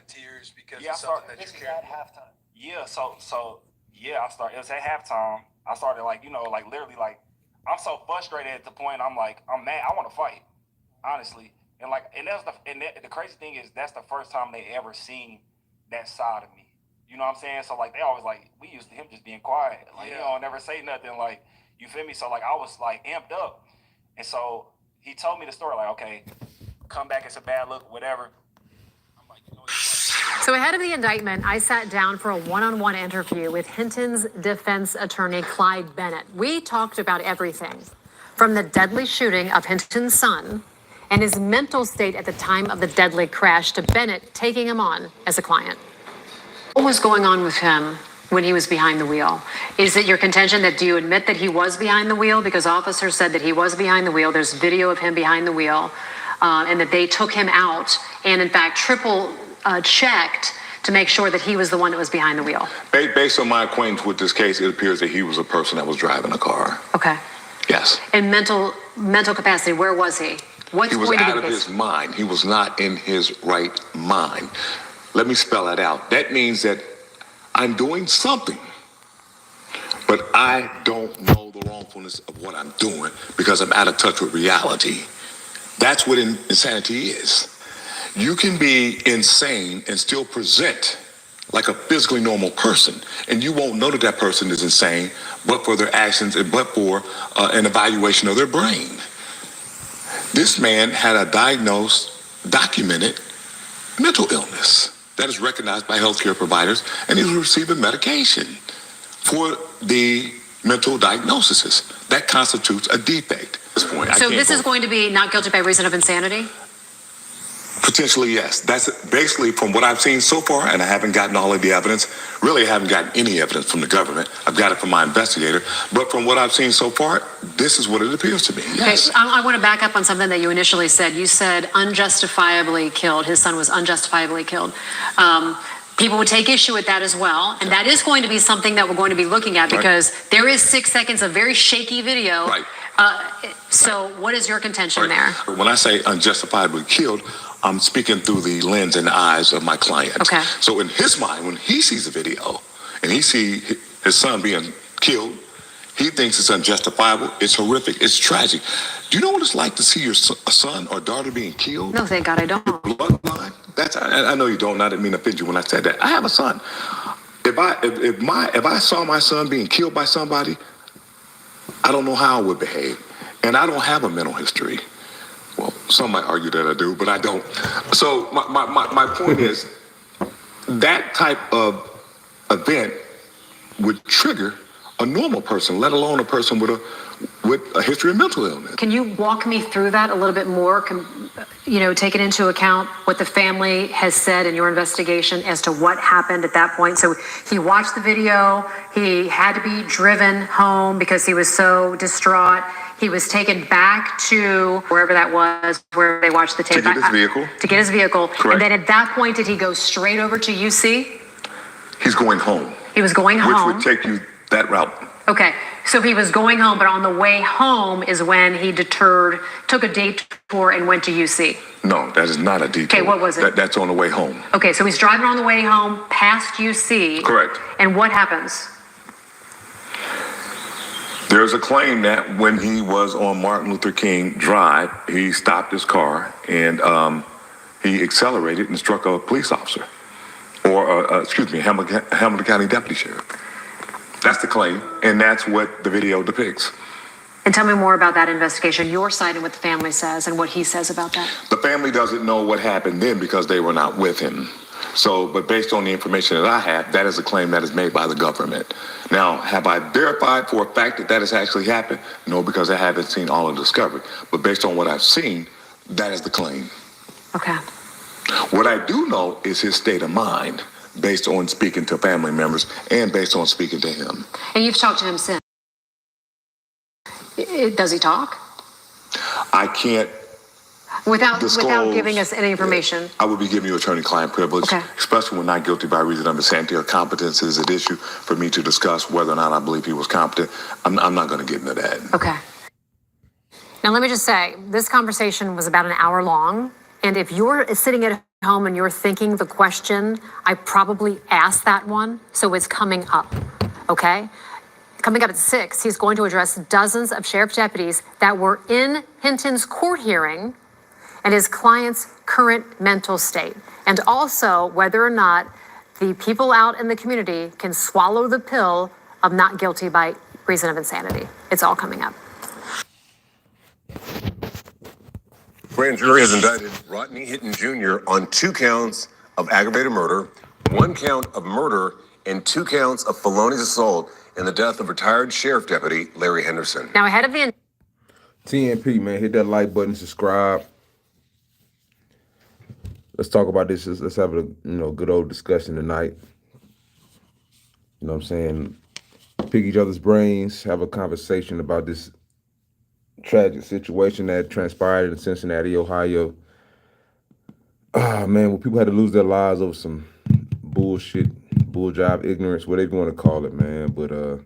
tears because Yeah, it's something that This you is care at about. halftime. Yeah, yeah, I started. It was at halftime. I started like literally like I'm so frustrated at the point I'm like I'm mad. I want to fight, honestly. And that's the crazy thing is that's the first time they ever seen that side of me. You know what I'm saying? So like they always like we used to him just being quiet, like never say nothing, like you feel me? So like I was like amped up, and so he told me the story like okay, come back, it's a bad look, whatever. I'm like So ahead of the indictment, I sat down for a one-on-one interview with Hinton's defense attorney, Clyde Bennett. We talked about everything from the deadly shooting of Hinton's son and his mental state at the time of the deadly crash to Bennett taking him on as a client. What was going on with him when he was behind the wheel? Is it your contention that do you admit that he was behind the wheel? Because officers said that he was behind the wheel. There's video of him behind the wheel and that they took him out and in fact triple checked to make sure that he was the one that was behind the wheel. Based on my acquaintance with this case, it appears that he was a person that was driving a car. Okay. Yes. And mental capacity, where was he? He was out of his mind. He was not in his right mind. Let me spell that out. That means that I'm doing something, but I don't know the wrongfulness of what I'm doing because I'm out of touch with reality. That's what insanity is. You can be insane and still present like a physically normal person, and you won't know that that person is insane, but for their actions and but for an evaluation of their brain. This man had a diagnosed, documented mental illness that is recognized by healthcare providers, and he was receiving medication for the mental diagnoses. That constitutes a defect at this point. So this is going to be not guilty by reason of insanity? Potentially, yes. That's basically from what I've seen so far, and I haven't gotten all of the evidence. Really, I haven't gotten any evidence from the government. I've got it from my investigator. But from what I've seen so far, this is what it appears to be. Yes. Okay, I want to back up on something that you initially said. You said unjustifiably killed. His son was unjustifiably killed. People would take issue with that as well. And that is going to be something that we're going to be looking at because there is 6 seconds of very shaky video. Right. So what is your contention there? When I say unjustifiably killed, I'm speaking through the lens and eyes of my client. Okay. So in his mind, when he sees a video and he sees his son being killed, he thinks it's unjustifiable. It's horrific. It's tragic. Do you know what it's like to see your son or daughter being killed? No, thank God I don't. Bloodline. I know you don't. I didn't mean to offend you when I said that. I have a son. If I saw my son being killed by somebody, I don't know how I would behave. And I don't have a mental history. Well, some might argue that I do, but I don't. So my point is that type of event would trigger a normal person, let alone a person with a history of mental illness. Can you walk me through that a little bit more? Taking into account what the family has said in your investigation as to what happened at that point. So he watched the video. He had to be driven home because he was so distraught. He was taken back to wherever that was, where they watched the tape. To get his vehicle. To get his vehicle. Correct. And then at that point, did he go straight over to UC? He's going home. He was going home. Which would take you that route. Okay, so he was going home, but on the way home is when he took a detour and went to UC. No, that is not a detour. Okay, what was it? That's on the way home. Okay, so he's driving on the way home past UC. Correct. And what happens? There's a claim that when he was on Martin Luther King Drive, he stopped his car and he accelerated and struck a police officer, or Hamilton County Deputy Sheriff. That's the claim, and that's what the video depicts. And tell me more about that investigation, your side and what the family says and what he says about that. The family doesn't know what happened then because they were not with him. So, but based on the information that I have, that is a claim that is made by the government. Now, have I verified for a fact that that has actually happened? No, because I haven't seen all of the discovery. But based on what I've seen, that is the claim. Okay. What I do know is his state of mind, based on speaking to family members and based on speaking to him. And you've talked to him since. Does he talk? I can't without giving us any information. I would be giving you attorney-client privilege, okay. Especially when not guilty by reason of insanity or competence is an issue for me to discuss whether or not I believe he was competent. I'm not going to get into that. Okay. Now, let me just say, this conversation was about an hour long. And if you're sitting at home and you're thinking the question, I probably asked that one, so it's coming up, okay? Coming up at 6, he's going to address dozens of sheriff deputies that were in Hinton's court hearing and his client's current mental state, and also whether or not the people out in the community can swallow the pill of not guilty by reason of insanity. It's all coming up. Grand jury has indicted Rodney Hinton Jr. on 2 counts of aggravated murder, 1 count of murder, and 2 counts of felonious assault in the death of retired sheriff deputy Larry Henderson. Now, ahead of the TNP, man, hit that like button, subscribe. Let's talk about this. Let's have a good old discussion tonight. You know what I'm saying? Pick each other's brains, have a conversation about this tragic situation that transpired in Cincinnati, Ohio. Man, when people had to lose their lives over some bullshit, bull job, ignorance, whatever you want to call it, man. But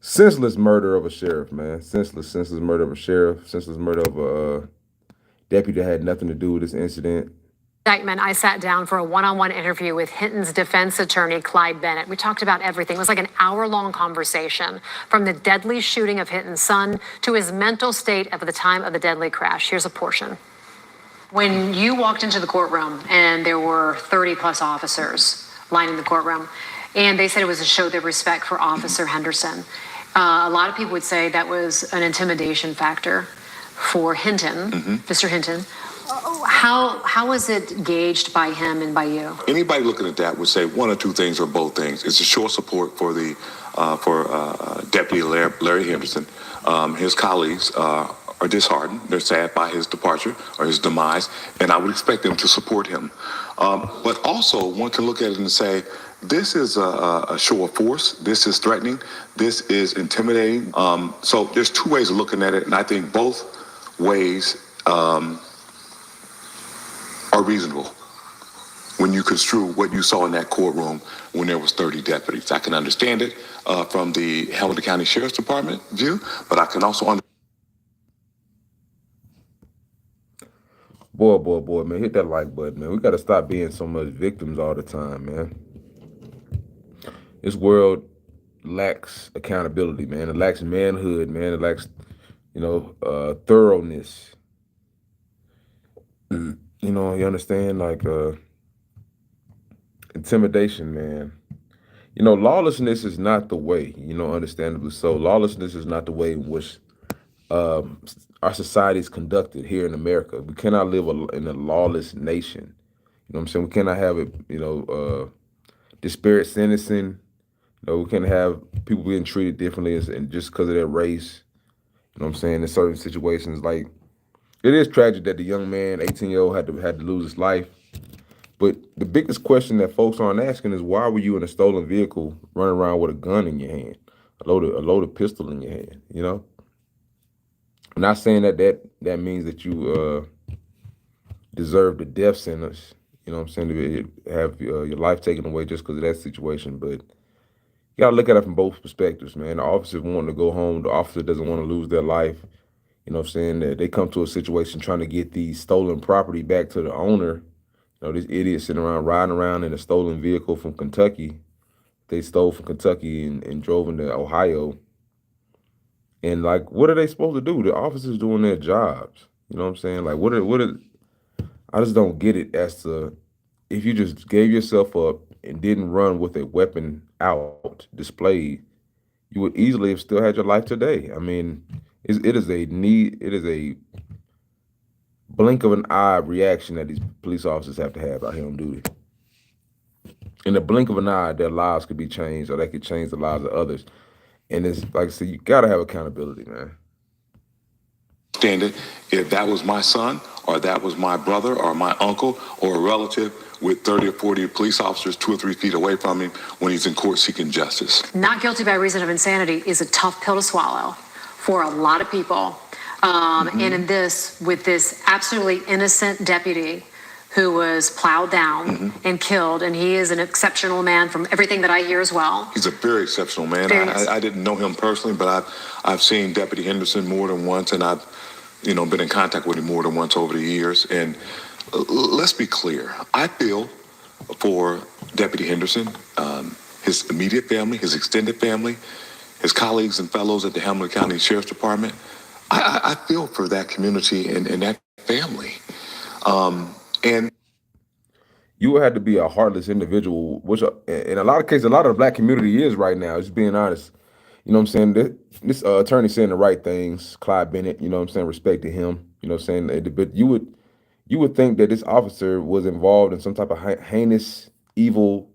senseless murder of a sheriff, man. Senseless murder of a sheriff. Senseless murder of a deputy that had nothing to do with this incident. indictment, I sat down for a one-on-one interview with Hinton's defense attorney, Clyde Bennett. We talked about everything. It was like an hour-long conversation, from the deadly shooting of Hinton's son to his mental state at the time of the deadly crash. Here's a portion. When you walked into the courtroom and there were 30 plus officers lining the courtroom, and they said it was to show their respect for Officer Henderson, a lot of people would say that was an intimidation factor for Hinton, Mr. Hinton. How was it gauged by him and by you? Anybody looking at that would say one or two things or both things. It's a show of support for the Deputy Larry Henderson. His colleagues are disheartened. They're sad by his departure or his demise, and I would expect them to support him. But also, one can look at it and say, this is a show of force. This is threatening. This is intimidating. So there's two ways of looking at it, and I think both ways are reasonable when you construe what you saw in that courtroom when there was 30 deputies. I can understand it from the Hamilton County Sheriff's Department view, but I can also understand. Boy, man, hit that like button, man. We got to stop being so much victims all the time, man. This world lacks accountability, man. It lacks manhood, man. It lacks, thoroughness. You understand, like, intimidation, man. Lawlessness is not the way, understandably so. Lawlessness is not the way in which our society is conducted here in America. We cannot live in a lawless nation. You know what I'm saying? We cannot have it, disparate sentencing. We can't have people being treated differently and just because of their race. You know what I'm saying? In certain situations, like, it is tragic that the young man, 18-year-old, had to lose his life. But the biggest question that folks aren't asking is, why were you in a stolen vehicle running around with a gun in your hand, a loaded pistol in your hand? I'm not saying that means that you deserve the death sentence. You know what I'm saying? To have your life taken away just because of that situation. But you got to look at it from both perspectives, man. The officer wanting to go home. The officer doesn't want to lose their life. You know what I'm saying? That they come to a situation trying to get the stolen property back to the owner. These idiots sitting around riding around in a stolen vehicle from Kentucky. They stole from Kentucky and drove into Ohio. And, like, what are they supposed to do? The officers doing their jobs. You know what I'm saying? Like, I just don't get it as to, if you just gave yourself up and didn't run with a weapon out displayed, you would easily have still had your life today. I mean, it is a blink of an eye reaction that these police officers have to have out here on duty. In the blink of an eye, their lives could be changed, or they could change the lives of others. And it's like I said, you gotta have accountability, man. If that was my son, or that was my brother, or my uncle, or a relative with 30 or 40 police officers 2 or 3 feet away from him when he's in court seeking justice. Not guilty by reason of insanity is a tough pill to swallow for a lot of people. And with this absolutely innocent deputy who was plowed down and killed, and he is an exceptional man from everything that I hear as well. He's a very exceptional man. I didn't know him personally, but I've seen Deputy Henderson more than once, and I've been in contact with him more than once over the years. And let's be clear. I feel for Deputy Henderson, his immediate family, his extended family, his colleagues and fellows at the Hamilton County Sheriff's Department. I feel for that community and that family. And You would have to be a heartless individual, which in a lot of cases, a lot of the black community is right now, just being honest. You know what I'm saying? This attorney saying the right things, Clyde Bennett, you know what I'm saying, respected him, you know what I'm saying? But you would think that this officer was involved in some type of heinous, evil,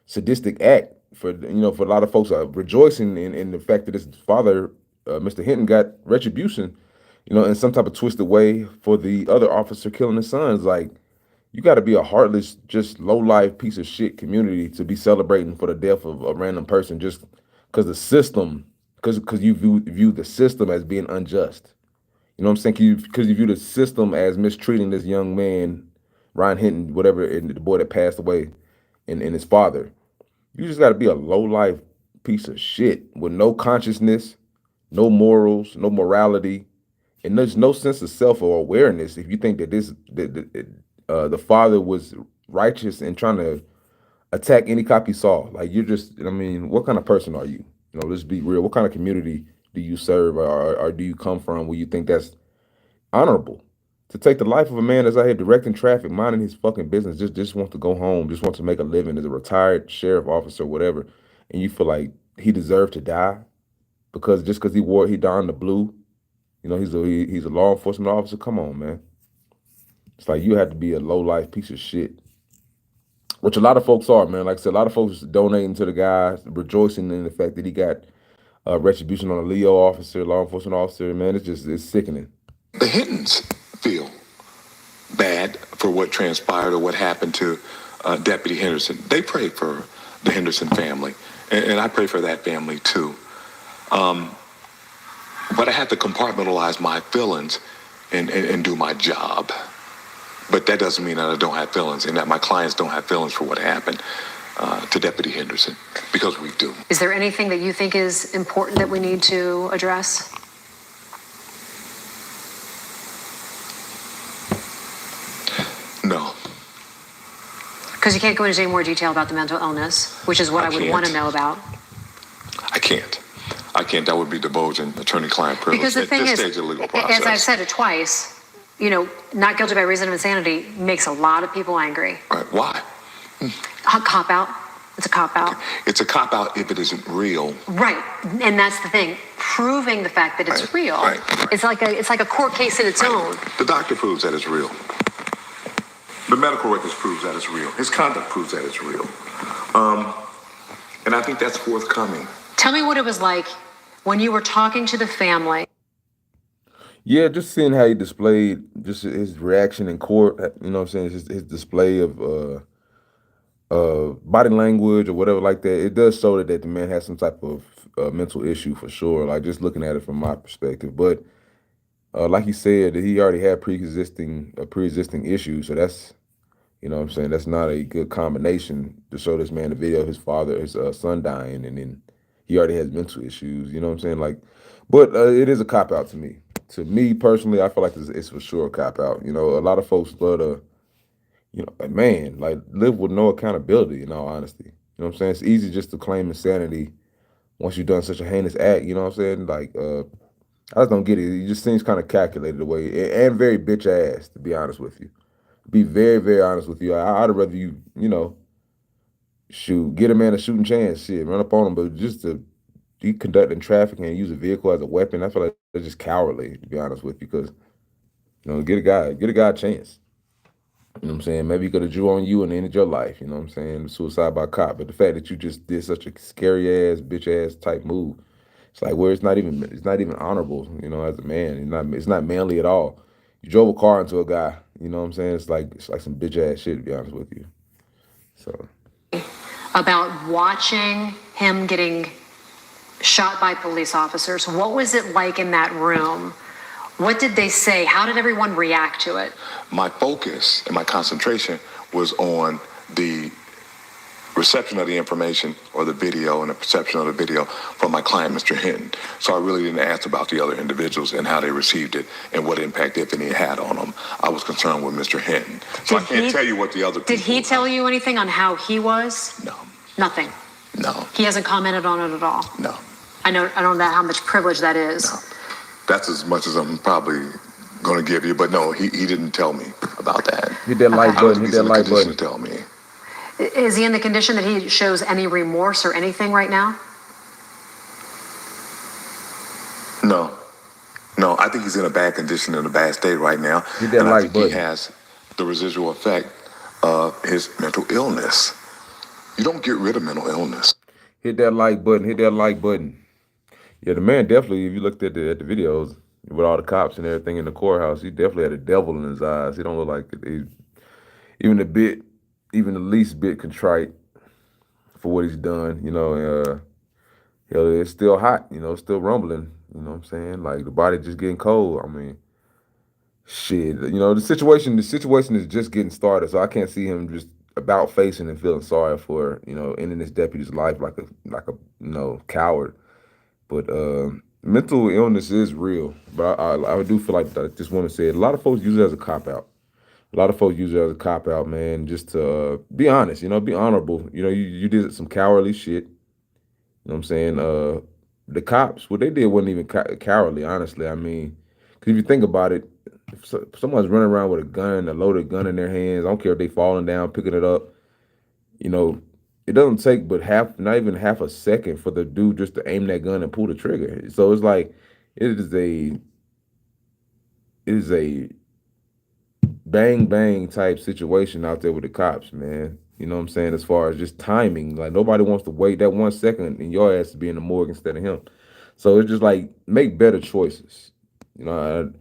sadistic act. For for a lot of folks are rejoicing in the fact that his father, Mr. Hinton, got retribution, in some type of twisted way for the other officer killing his sons. Like, you got to be a heartless, just low life piece of shit community to be celebrating for the death of a random person just because the system, because you view the system as being unjust. You know what I'm saying? Because you view the system as mistreating this young man, Ryan Hinton, whatever, and the boy that passed away, and his father. You just got to be a low life piece of shit with no consciousness, no morals, no morality, and there's no sense of self or awareness. If you think that the father was righteous and trying to attack any cop he saw, like, you're just, I mean, what kind of person are you? Let's be real. What kind of community do you serve, or do you come from where you think that's honorable? To take the life of a man that's out here directing traffic, minding his fucking business, just wants to go home, just wants to make a living as a retired sheriff officer, whatever, and you feel like he deserved to die because he donned the blue, he's a law enforcement officer. Come on, man. It's like you had to be a low life piece of shit, which a lot of folks are, man. Like I said, a lot of folks donating to the guy, rejoicing in the fact that he got retribution on a Leo officer, law enforcement officer. Man, it's sickening. the Hintons feel bad for what transpired or what happened to Deputy Henderson. They pray for the Henderson family, and I pray for that family too. But I have to compartmentalize my feelings and do my job. But that doesn't mean that I don't have feelings and that my clients don't have feelings for what happened to Deputy Henderson, because we do. Is there anything that you think is important that we need to address? No. Because you can't go into any more detail about the mental illness, which is what I would want to know about. I can't. That would be divulging attorney-client privilege. Because the thing at this is, stage of the legal process. as I've said it twice, not guilty by reason of insanity makes a lot of people angry. Right. Why? A cop-out. It's a cop-out. It's a cop-out if it isn't real. Right. And that's the thing. Proving the fact that it's real. Right. It's like a court case in its own. The doctor proves that it's real. The medical records proves that it's real. His conduct proves that it's real. And I think that's forthcoming. Tell me what it was like when you were talking to the family. Yeah, just seeing how he displayed just his reaction in court, you know what I'm saying, his display of body language or whatever like that. It does show that the man has some type of mental issue for sure, like just looking at it from my perspective. But like he said, he already had pre-existing issues, so that's, you know what I'm saying, that's not a good combination to show this man the video of his son dying, and then he already has mental issues, you know what I'm saying? Like, but it is a cop-out to me. To me personally, I feel like it's for sure a cop-out. A lot of folks love to, live with no accountability, in all honesty. You know what I'm saying? It's easy just to claim insanity once you've done such a heinous act, you know what I'm saying? Like, I just don't get it. It just seems kind of calculated the way, and very bitch ass, to be honest with you. Be very, very honest with you. I'd rather you, get a man a shooting chance, run up on him, but just to be conducting traffic and use a vehicle as a weapon, I feel like that's just cowardly, to be honest with you, because, get a guy a chance. You know what I'm saying? Maybe he could have drew on you and ended your life, you know what I'm saying? Suicide by cop. But the fact that you just did such a scary ass, bitch ass type move, it's like where it's not even honorable, as a man. It's not manly at all. You drove a car into a guy, you know what I'm saying? It's like some bitch ass shit, to be honest with you. So, about watching him getting shot by police officers. What was it like in that room? What did they say? How did everyone react to it? My focus and my concentration was on the reception of the information or the video and the perception of the video from my client, Mr. Hinton. So I really didn't ask about the other individuals and how they received it and what impact, if any, it had on them. I was concerned with Mr. Hinton. So I can't tell you what the other people... Did he tell you anything on how he was? No. Nothing? No. He hasn't commented on it at all? No. I don't know how much privilege that is. No. That's as much as I'm probably going to give you, but no, he didn't tell me about that. Hit that like button, hit that like button. To tell me. Is he in the condition that he shows any remorse or anything right now? No. No, I think he's in a bad condition, in a bad state right now. Hit that and like I think button. he has the residual effect of his mental illness. You don't get rid of mental illness. Hit that like button, hit that like button. Yeah, the man definitely, if you looked at the videos with all the cops and everything in the courthouse, he definitely had a devil in his eyes. He don't look like he's even the least bit contrite for what he's done. You know, it's still hot, you know, it's still rumbling. You know what I'm saying? Like the body just getting cold. I mean, shit, you know, the situation is just getting started. So I can't see him just about facing and feeling sorry for, you know, ending this deputy's life like a you know, coward. But mental illness is real. But I do feel like this woman said, a lot of folks use it as a cop-out. A lot of folks use it as a cop-out, man, just to be honest, you know, be honorable. You know, you did some cowardly shit. You know what I'm saying? The cops, what they did wasn't even cowardly, honestly. I mean, because if you think about it, if someone's running around with a loaded gun in their hands, I don't care if they falling down, picking it up, you know, it doesn't take but not even half a second for the dude just to aim that gun and pull the trigger. So it's like, it is a bang bang type situation out there with the cops, man. You know what I'm saying? As far as just timing, like nobody wants to wait that 1 second and your ass to be in the morgue instead of him. So it's just like, make better choices. You know,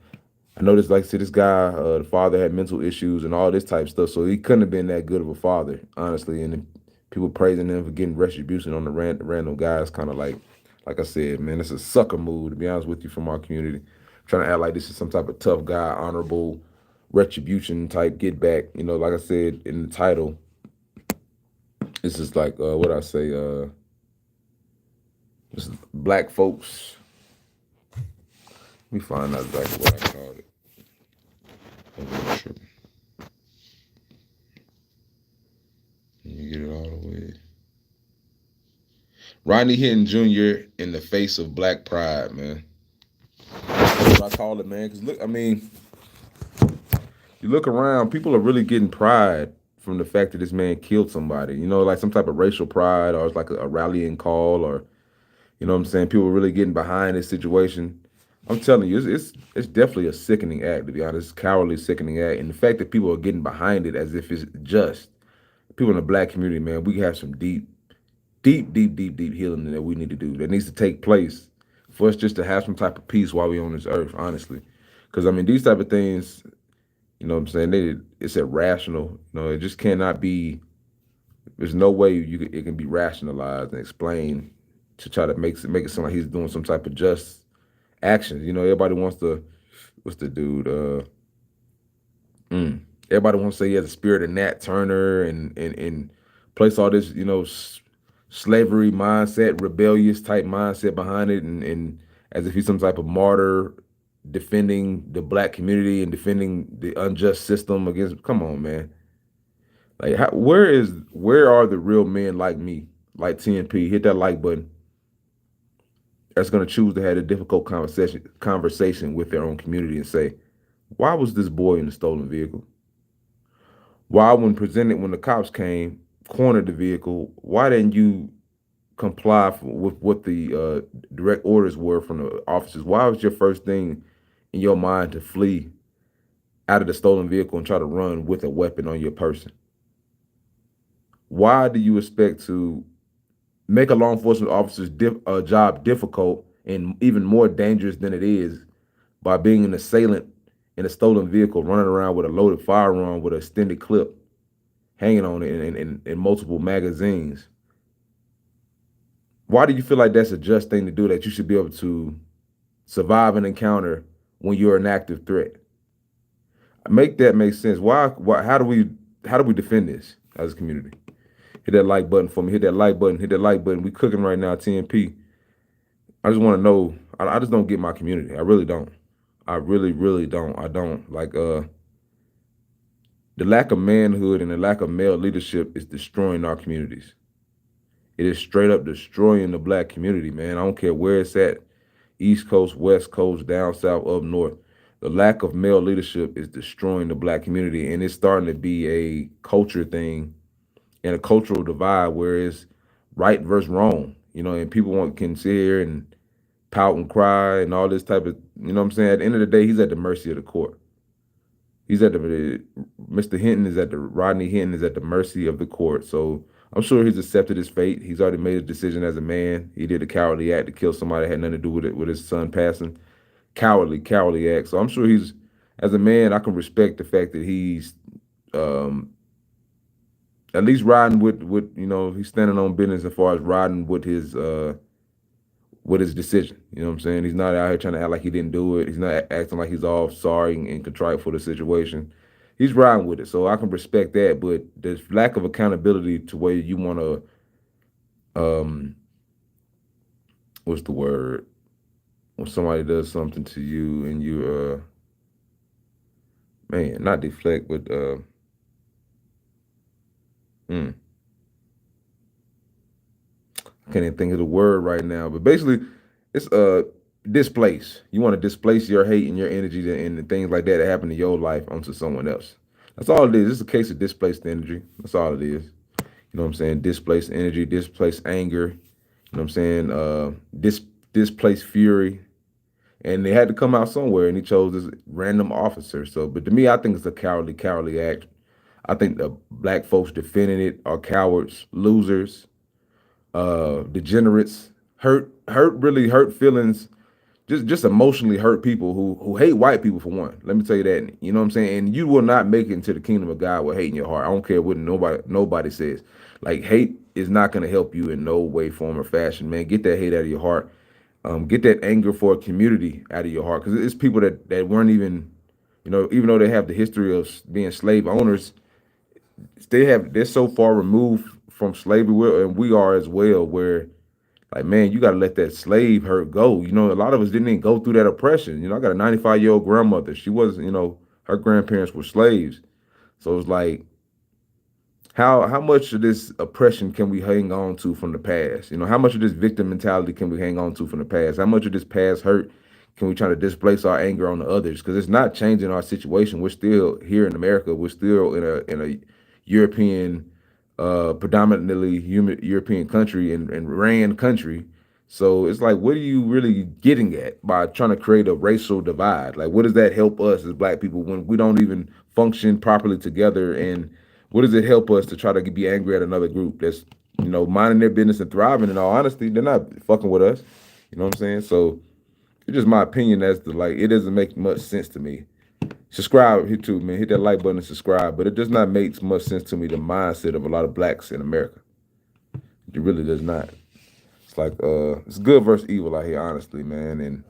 I noticed, like, see, this guy, the father had mental issues and all this type of stuff, so he couldn't have been that good of a father, honestly. And people praising him for getting retribution on the random guys, kind of like I said, man, it's a sucker move, to be honest with you, from our community. Trying to act like this is some type of tough guy, honorable retribution type get back. You know, like I said in the title, this is like, what I say, this is black folks. Let me find out exactly what I called it. Can you get it all the way? Rodney Hinton Jr. in the face of black pride, man. That's what I call it, man. Because look, I mean, you look around, people are really getting pride from the fact that this man killed somebody. You know, like some type of racial pride, or it's like a rallying call, or, you know what I'm saying? People are really getting behind this situation. I'm telling you, it's definitely a sickening act, to be honest. It's a cowardly, sickening act. And the fact that people are getting behind it as if it's just. People in the black community, man, we have some deep healing that we need to do, that needs to take place for us just to have some type of peace while we're on this earth, honestly. Because, I mean, these type of things, you know what I'm saying, it's irrational. You know, it just cannot be, there's no way it can be rationalized and explained to try to make it sound like he's doing some type of just actions. You know, everybody wants to, what's the dude? Everybody wants to say he has the spirit of Nat Turner and place all this, you know, slavery mindset, rebellious type mindset behind it, and as if he's some type of martyr defending the black community and defending the unjust system against. Come on, man. Like, where are the real men like me, like TNP? Hit that like button. That's gonna choose to have a difficult conversation with their own community and say, why was this boy in the stolen vehicle? Why, when the cops came, cornered the vehicle, why didn't you comply with what the direct orders were from the officers? Why was your first thing in your mind to flee out of the stolen vehicle and try to run with a weapon on your person? Why do you expect to make a law enforcement officer's job difficult and even more dangerous than it is by being an assailant in a stolen vehicle, running around with a loaded firearm with an extended clip hanging on it in multiple magazines? Why do you feel like that's a just thing to do, that you should be able to survive an encounter when you're an active threat? Make that make sense. Why how do we defend this as a community? Hit that like button for me. Hit that like button. Hit that like button. We cooking right now, TNP. I just want to know. I just don't get my community. I really don't. I really don't. I don't. Like the lack of manhood and the lack of male leadership is destroying our communities. It is straight up destroying the black community, man. I don't care where it's at. East Coast, West Coast, down south, up north. The lack of male leadership is destroying the black community, and it's starting to be a culture thing and a cultural divide where it's right versus wrong, and people can sit here and pout and cry and all this type of, what I'm saying? At the end of the day, he's at the mercy of the court. Mr. Hinton is Rodney Hinton is at the mercy of the court. So I'm sure he's accepted his fate. He's already made a decision as a man. He did a cowardly act to kill somebody that had nothing to do with it, with his son passing. Cowardly act. So I'm sure as a man, I can respect the fact that he's at least riding with he's standing on business as far as riding with his decision. You know what I'm saying? He's not out here trying to act like he didn't do it. He's not acting like he's all sorry and contrite for the situation. He's riding with it, so I can respect that. But there's lack of accountability to where you want to, what's the word? When somebody does something to you and you, not deflect, but I can't even think of the word right now, but basically it's displace. You want to displace your hate and your energy and the things like that happen in your life onto someone else. That's all it is. It's a case of displaced energy. That's all it is. You know what I'm saying? Displaced energy, displaced anger. You know what I'm saying? Displaced fury. And they had to come out somewhere, and he chose this random officer. So, but to me, I think it's a cowardly act. I think the black folks defending it are cowards, losers, degenerates, really hurt feelings, just emotionally hurt people who hate white people for one. Let me tell you that. You know what I'm saying? And you will not make it into the kingdom of God with hate in your heart. I don't care what nobody says. Like, hate is not going to help you in no way, form, or fashion, man. Get that hate out of your heart. Get that anger for a community out of your heart, because it's people that weren't even, even though they have the history of being slave owners, they're so far removed from slavery, and we are as well, where, like, man, you got to let that slave hurt go. A lot of us didn't even go through that oppression. I got a 95-year-old grandmother. She was, her grandparents were slaves. So it's like, how much of this oppression can we hang on to from the past? How much of this victim mentality can we hang on to from the past? How much of this past hurt can we try to displace our anger on the others? Because it's not changing our situation. We're still here in America. We're still in a European, predominantly European country and ran country. So it's like, what are you really getting at by trying to create a racial divide? Like, what does that help us as black people when we don't even function properly together? And what does it help us to try to be angry at another group that's, minding their business and thriving? In all honesty, they're not fucking with us. You know what I'm saying? So it's just my opinion as to, like, it doesn't make much sense to me. Subscribe here too, man. Hit that like button and subscribe. But it does not make much sense to me, the mindset of a lot of blacks in America. It really does not. It's like, it's good versus evil out here, honestly, man. And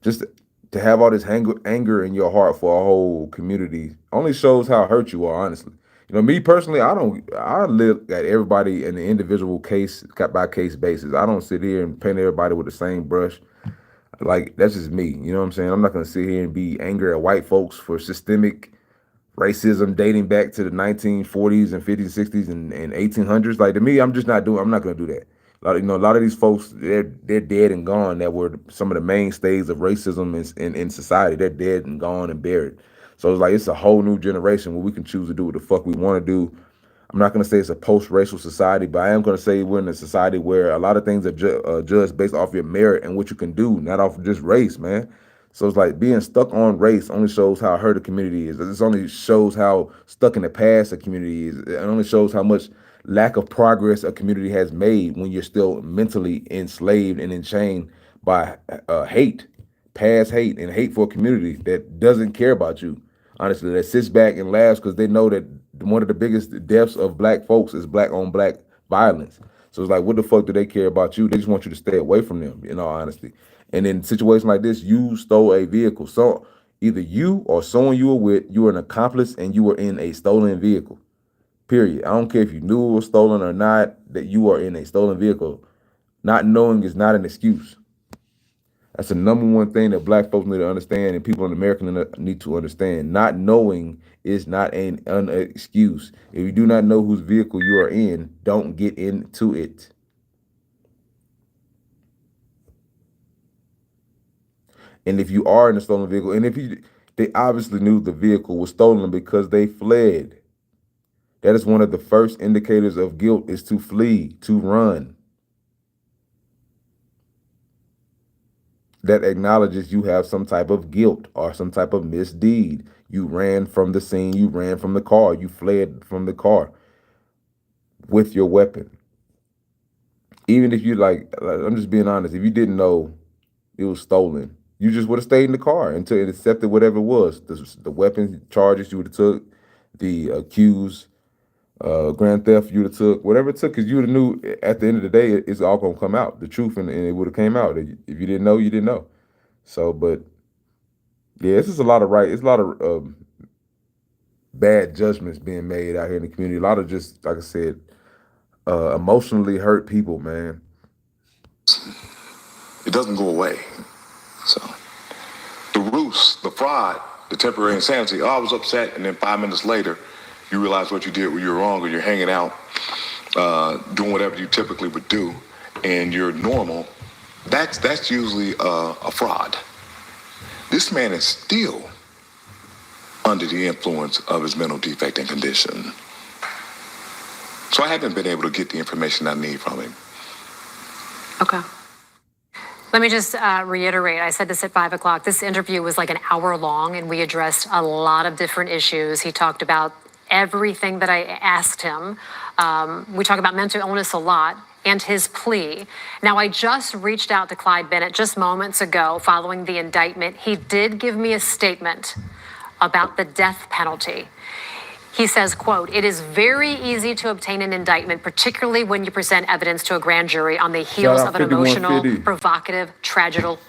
just to have all this anger in your heart for a whole community only shows how hurt you are, honestly. Me personally, I look at everybody in the individual case by case basis. I don't sit here and paint everybody with the same brush. Like, that's just me. You know what I'm saying? I'm not going to sit here and be angry at white folks for systemic racism dating back to the 1940s and 50s, 60s, and 1800s. Like, to me, I'm not going to do that. A lot of these folks, they're dead and gone that were some of the mainstays of racism in society. They're dead and gone and buried. So it's like, it's a whole new generation where we can choose to do what the fuck we want to do. I'm not going to say it's a post-racial society, but I am going to say we're in a society where a lot of things are judged based off your merit and what you can do, not off of just race, man. So it's like, being stuck on race only shows how hurt a community is. It only shows how stuck in the past a community is. It only shows how much lack of progress a community has made when you're still mentally enslaved and enchained by hate, past hate, and hate for a community that doesn't care about you. Honestly, that sits back and laughs because they know that one of the biggest deaths of black folks is black on black violence. So it's like, what the fuck do they care about you? They just want you to stay away from them, in all honesty. And in situations like this, you stole a vehicle. So either you or someone you were with, you were an accomplice and you were in a stolen vehicle. Period. I don't care if you knew it was stolen or not, that you are in a stolen vehicle. Not knowing is not an excuse. That's the number one thing that black folks need to understand and people in America need to understand. Not knowing is not an excuse. If you do not know whose vehicle you are in, don't get into it. And if you are in a stolen vehicle, and they obviously knew the vehicle was stolen because they fled. That is one of the first indicators of guilt, is to flee, to run. That acknowledges you have some type of guilt or some type of misdeed. You ran from the scene, you ran from the car, you fled from the car with your weapon. Even if you I'm just being honest, if you didn't know it was stolen, you just would have stayed in the car until it accepted whatever it was. The weapon charges you would have took, the accused grand theft you would have took, whatever it took, because you would have knew at the end of the day it's all gonna come out, the truth, and it would have came out. If you didn't know, you didn't know. So, but yeah, it's just a lot of bad judgments being made out here in the community. A lot of, just like I said, emotionally hurt people, man. It doesn't go away. So the ruse, the fraud, the temporary insanity, oh, I was upset, and then 5 minutes later, you realize what you did, you were wrong, or you're hanging out, doing whatever you typically would do, and you're normal. That's usually a fraud. This man is still under the influence of his mental defect and condition. So I haven't been able to get the information I need from him. Okay. Let me just reiterate. I said this at 5 o'clock. This interview was like an hour long, and we addressed a lot of different issues. He talked about everything that I asked him. We talk about mental illness a lot, and his plea. Now, I just reached out to Clyde Bennett just moments ago following the indictment. He did give me a statement about the death penalty. He says, quote, "It is very easy to obtain an indictment, particularly when you present evidence to a grand jury on the heels of an emotional, 5150. provocative,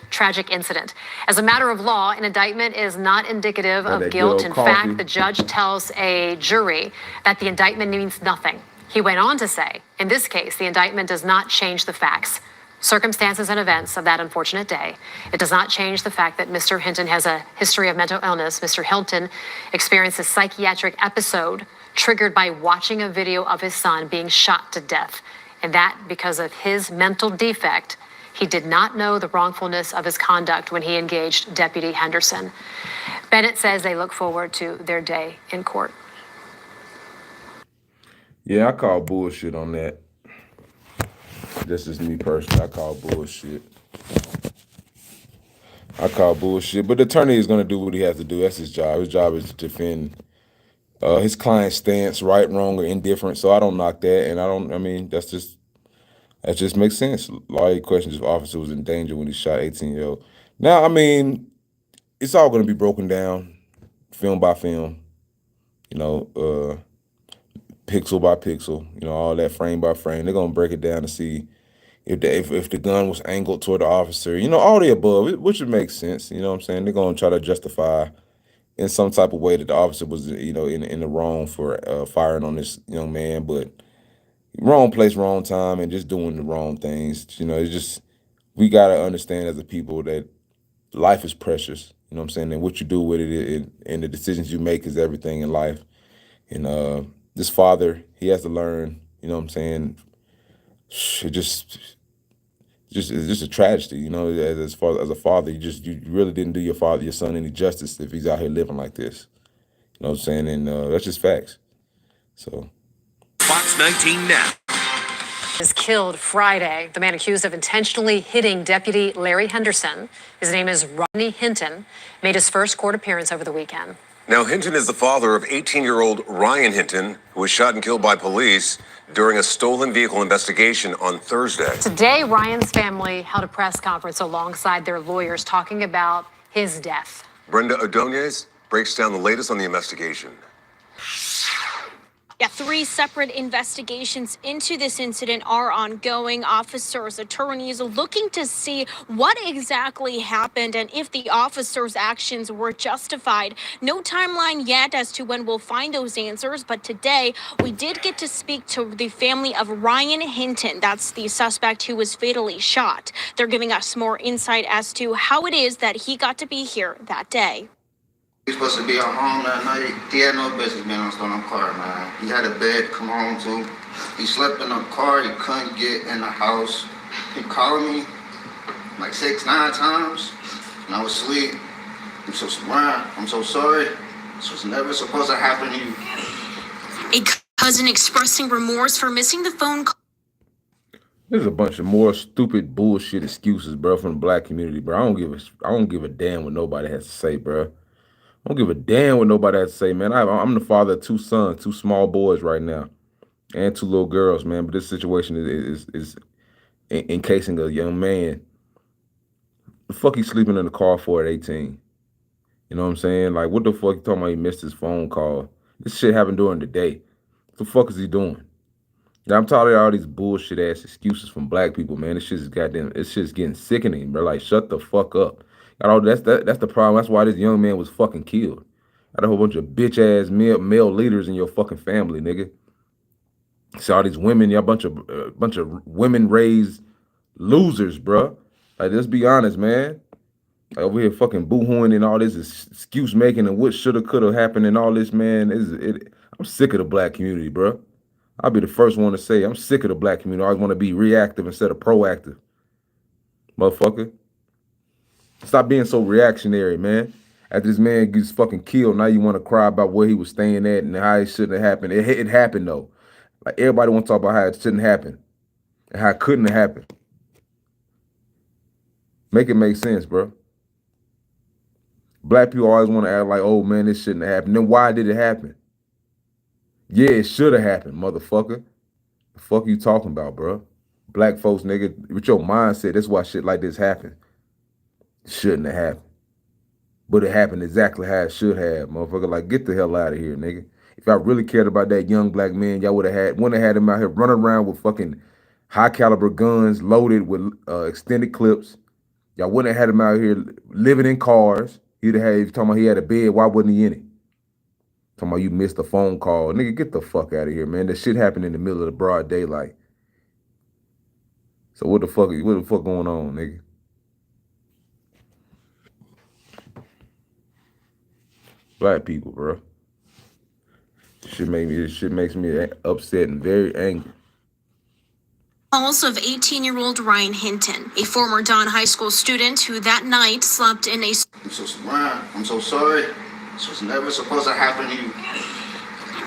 tragic incident. As a matter of law, an indictment is not indicative that of good guilt. old In coffee. fact, the judge tells a jury that the indictment means nothing." He went on to say, in this case, the indictment does not change the facts, circumstances, and events of that unfortunate day. It does not change the fact that Mr. Hinton has a history of mental illness. Mr. Hinton experienced a psychiatric episode triggered by watching a video of his son being shot to death. And that because of his mental defect, he did not know the wrongfulness of his conduct when he engaged Deputy Henderson. Bennett says they look forward to their day in court. Yeah, I call bullshit on that. This is me personally. I call bullshit. But the attorney is going to do what he has to do. That's his job. His job is to defend his client's stance, right, wrong, or indifferent. So I don't knock that. And that just makes sense. Lawyer questions if officer was in danger when he shot 18-year-old. Now, it's all going to be broken down, film by film, pixel by pixel, all that, frame by frame. They're going to break it down to see if the gun was angled toward the officer, all the above, which would make sense. You know what I'm saying? They're going to try to justify in some type of way that the officer was, in the wrong for firing on this young man, but wrong place, wrong time, and just doing the wrong things. It's just, we got to understand as a people that life is precious. You know what I'm saying? And what you do with it and the decisions you make is everything in life. And this father, he has to learn, you know what I'm saying? It's just a tragedy, as far as a father, you really didn't do your son any justice if he's out here living like this. You know what I'm saying? And that's just facts. So Fox 19 now. Is killed Friday. The man accused of intentionally hitting Deputy Larry Henderson, his name is Rodney Hinton, made his first court appearance over the weekend. Now, Hinton is the father of 18-year-old Ryan Hinton, who was shot and killed by police during a stolen vehicle investigation on Thursday. Today, Ryan's family held a press conference alongside their lawyers talking about his death. Brenda Ordonez breaks down the latest on the investigation. Yeah, 3 separate investigations into this incident are ongoing. Officers, attorneys looking to see what exactly happened and if the officers' actions were justified. No timeline yet as to when we'll find those answers, but today we did get to speak to the family of Ryan Hinton. That's the suspect who was fatally shot. They're giving us more insight as to how it is that he got to be here that day. He was supposed to be at home that night. He had no business being on stolen car, man. He had a bed to come home to. He slept in the car. He couldn't get in the house. He called me like 6, 9 times, and I was asleep. I'm so sorry. This was never supposed to happen to you. A cousin expressing remorse for missing the phone call. There's a bunch of more stupid bullshit excuses, bro, from the black community, bro. I don't give a damn what nobody has to say, bro. I don't give a damn what nobody has to say, man. I'm the father of 2 sons, 2 small boys right now, and 2 little girls, man. But this situation is encasing a young man. The fuck he sleeping in the car for at 18? You know what I'm saying? Like, what the fuck you talking about? He missed his phone call. This shit happened during the day. What the fuck is he doing? Now, I'm tired of all these bullshit ass excuses from black people, man. This shit's getting sickening, bro. Like, shut the fuck up. That's the problem. That's why this young man was fucking killed. Got a whole bunch of bitch ass male leaders in your fucking family, nigga. See all these women, y'all bunch of women raised losers, bro. Like, let's be honest, man. Like, over here fucking boo-hooing and all this excuse making and what shoulda coulda happened and all this, man. I'm sick of the black community, bro. I'll be the first one to say I'm sick of the black community. I always want to be reactive instead of proactive. Motherfucker. Stop being so reactionary, man. After this man gets fucking killed, now you want to cry about where he was staying at and how it shouldn't have happened. It happened, though. Like, everybody want to talk about how it shouldn't happen and how it couldn't have happened. Make it make sense, bro. Black people always want to act like, oh, man, this shouldn't have happened. Then why did it happen? Yeah, it should have happened, motherfucker. The fuck you talking about, bro? Black folks, nigga, with your mindset, that's why shit like this happened. It shouldn't have happened. But it happened exactly how it should have, motherfucker. Like, get the hell out of here, nigga. If y'all really cared about that young black man, y'all wouldn't have had him out here running around with fucking high caliber guns loaded with extended clips. Y'all wouldn't have had him out here living in cars. He'd have had, if you're talking about he had a bed, why wasn't he in it? Talking about you missed a phone call. Nigga, get the fuck out of here, man. That shit happened in the middle of the broad daylight. So what the fuck going on, nigga? Black people, bro. This shit makes me upset and very angry. Calls of 18-year-old Ryan Hinton, a former Don High School student who that night slept in a... I'm so sorry. This was never supposed to happen to you.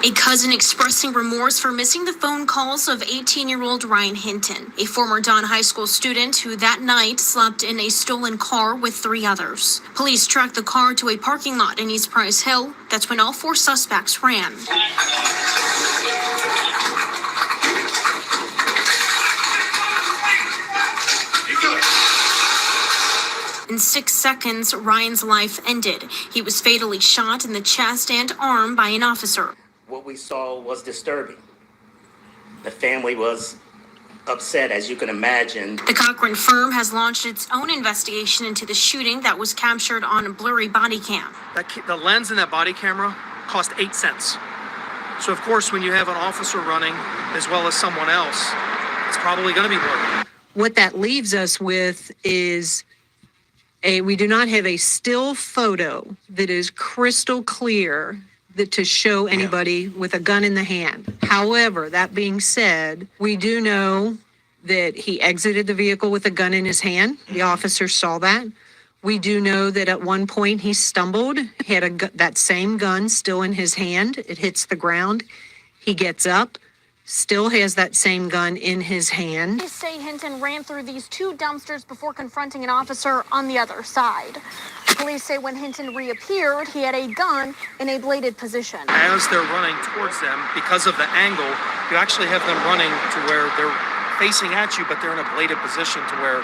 A cousin expressing remorse for missing the phone calls of 18-year-old Ryan Hinton, a former Don High School student who that night slept in a stolen car with 3 others. Police tracked the car to a parking lot in East Price Hill. That's when all 4 suspects ran. In 6 seconds, Ryan's life ended. He was fatally shot in the chest and arm by an officer. What we saw was disturbing. The family was upset, as you can imagine. The Cochran firm has launched its own investigation into the shooting that was captured on a blurry body cam. The lens in that body camera cost 8 cents. So, of course, when you have an officer running as well as someone else, it's probably going to be blurry. What that leaves us with is we do not have a still photo that is crystal clear to show anybody with a gun in the hand. However, that being said, we do know that he exited the vehicle with a gun in his hand. The officer saw that. We do know that at one point he stumbled, had that same gun still in his hand. It hits the ground. He gets up, still has that same gun in his hand. Police say Hinton ran through these 2 dumpsters before confronting an officer on the other side. Police say when Hinton reappeared, he had a gun in a bladed position. As they're running towards them, because of the angle, you actually have them running to where they're facing at you, but they're in a bladed position to where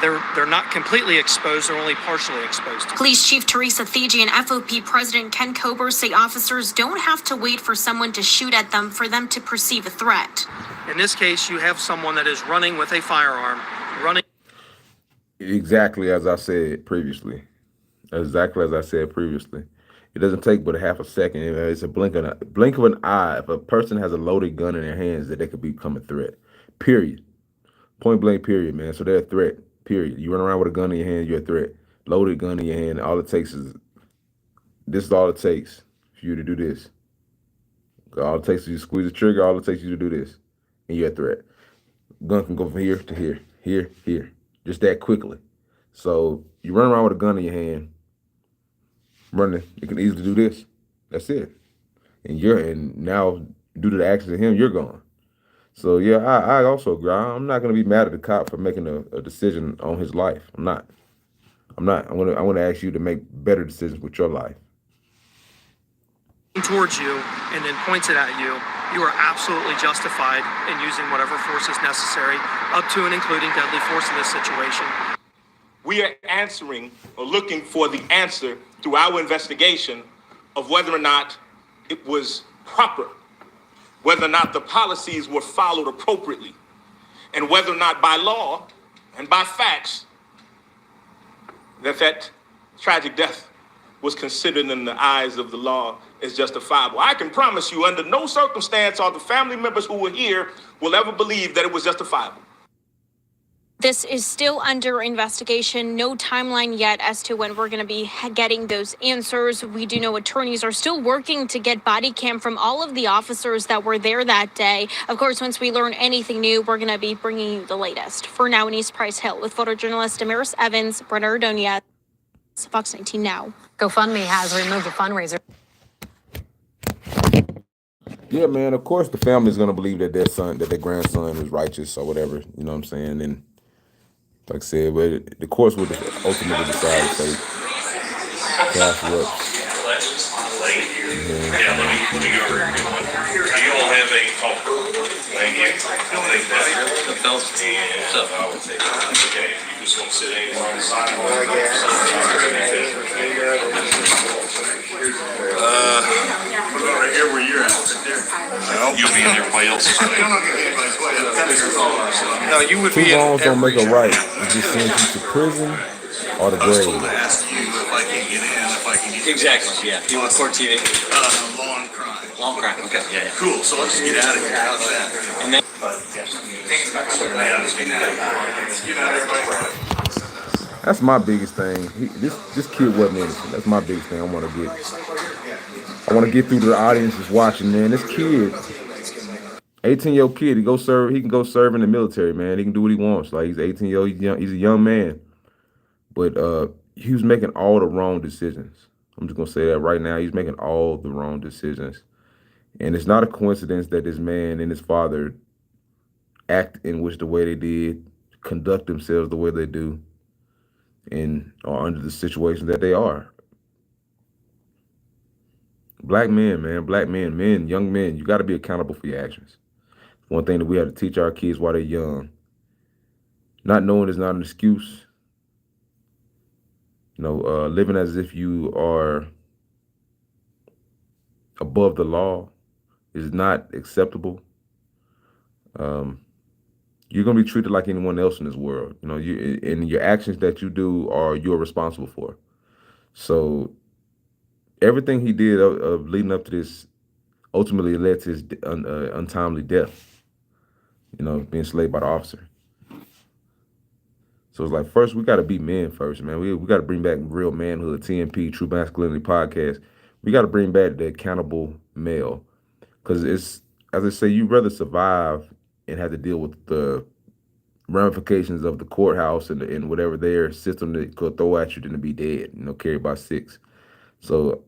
they're not completely exposed, they're only partially exposed. Police Chief Teresa Thigi and FOP President Ken Kober say officers don't have to wait for someone to shoot at them for them to perceive a threat. In this case, you have someone that is running with a firearm, running. Exactly as I said previously. Exactly as I said previously. It doesn't take but a half a second. It's a blink of an eye. If a person has a loaded gun in their hands, that they could become a threat. Period. Point blank, period, man. So they're a threat. Period. You run around with a gun in your hand, you're a threat. Loaded gun in your hand. All it takes is this is all it takes for you to do this. All it takes is you squeeze the trigger, all it takes is you to do this. And you're a threat. Gun can go from here to here, here. Just that quickly. So you run around with a gun in your hand, running, you can easily do this. That's it. And now due to the actions of him, you're gone. So yeah, I also agree. I'm not gonna be mad at the cop for making a decision on his life. I'm not. I want to ask you to make better decisions with your life. Towards you and then points it at you, you are absolutely justified in using whatever force is necessary, up to and including deadly force in this situation. We are answering or looking for the answer through our investigation of whether or not it was proper, whether or not the policies were followed appropriately, and whether or not by law and by facts that tragic death was considered in the eyes of the law as justifiable. I can promise you, under no circumstance are the family members who were here will ever believe that it was justifiable. This is still under investigation. No timeline yet as to when we're going to be getting those answers. We do know attorneys are still working to get body cam from all of the officers that were there that day. Of course, once we learn anything new, we're going to be bringing you the latest. For now, in East Price Hill, with photojournalist Damaris Evans, Brenner Ardonia, Fox 19 Now. GoFundMe has removed the fundraiser. Yeah, man, of course the family is gonna believe that their grandson is righteous or whatever, you know what I'm saying? And like I said, but the courts will ultimately decide if they pass what. Right here where you're at. You'll be in everybody else's. No, you would Two be in wrongs don't make a every- right. It just sends you to prison or the I was told to grave. ask you if I can get in, if I can get in. Exactly, yeah. You want court TV? Law and crime. Long crime, okay, yeah, yeah. Cool, so let's just get out of here. How's that? And then, That's my biggest thing. This kid wasn't innocent. That's my biggest thing. I want to get through to the audience that's watching, man. This kid, 18-year-old kid, he can go serve in the military, man. He can do what he wants. Like, he's 18-year-old, he's a young man. But he was making all the wrong decisions. I'm just gonna say that right now. He's making all the wrong decisions. And it's not a coincidence that this man and his father act in which the way they did, conduct themselves the way they do, and are under the situation that they are. Black men, man, young men, you got to be accountable for your actions. One thing that we have to teach our kids while they're young. Not knowing is not an excuse. You know, living as if you are above the law is not acceptable. You're gonna be treated like anyone else in this world. You know, and your actions that you do you're responsible for. So everything he did of leading up to this ultimately led to his untimely death. You know, being slayed by the officer. So it's like, first we got to be men first, man. We got to bring back real manhood. TMP, True Masculinity Podcast. We got to bring back the accountable male, because it's, as I say, you'd rather survive and have to deal with the ramifications of the courthouse and whatever their system that could throw at you than to be dead, you know, carried by six. So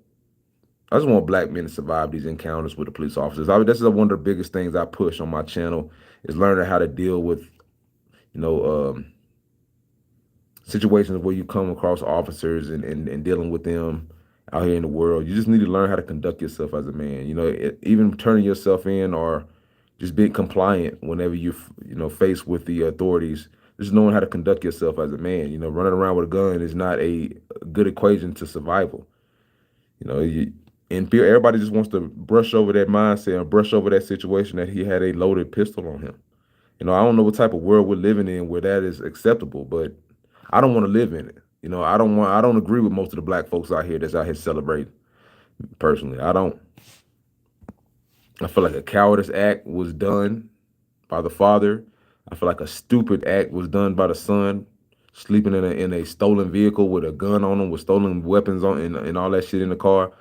I just want black men to survive these encounters with the police officers. This is one of the biggest things I push on my channel, is learning how to deal with, you know, situations where you come across officers and dealing with them out here in the world. You just need to learn how to conduct yourself as a man. You know, even turning yourself in or just being compliant whenever you're, you know, faced with the authorities just knowing how to conduct yourself as a man. You know, running around with a gun is not a good equation to survival. You know, and everybody just wants to brush over that mindset and brush over that situation that he had a loaded pistol on him. You know, I don't know what type of world we're living in where that is acceptable, but I don't want to live in it. You know, I don't agree with most of the black folks out here that's out here celebrating. Personally, I don't. I feel like a cowardice act was done by the father. I feel like a stupid act was done by the son, sleeping in a stolen vehicle with a gun on him, with stolen weapons on and all that shit in the car.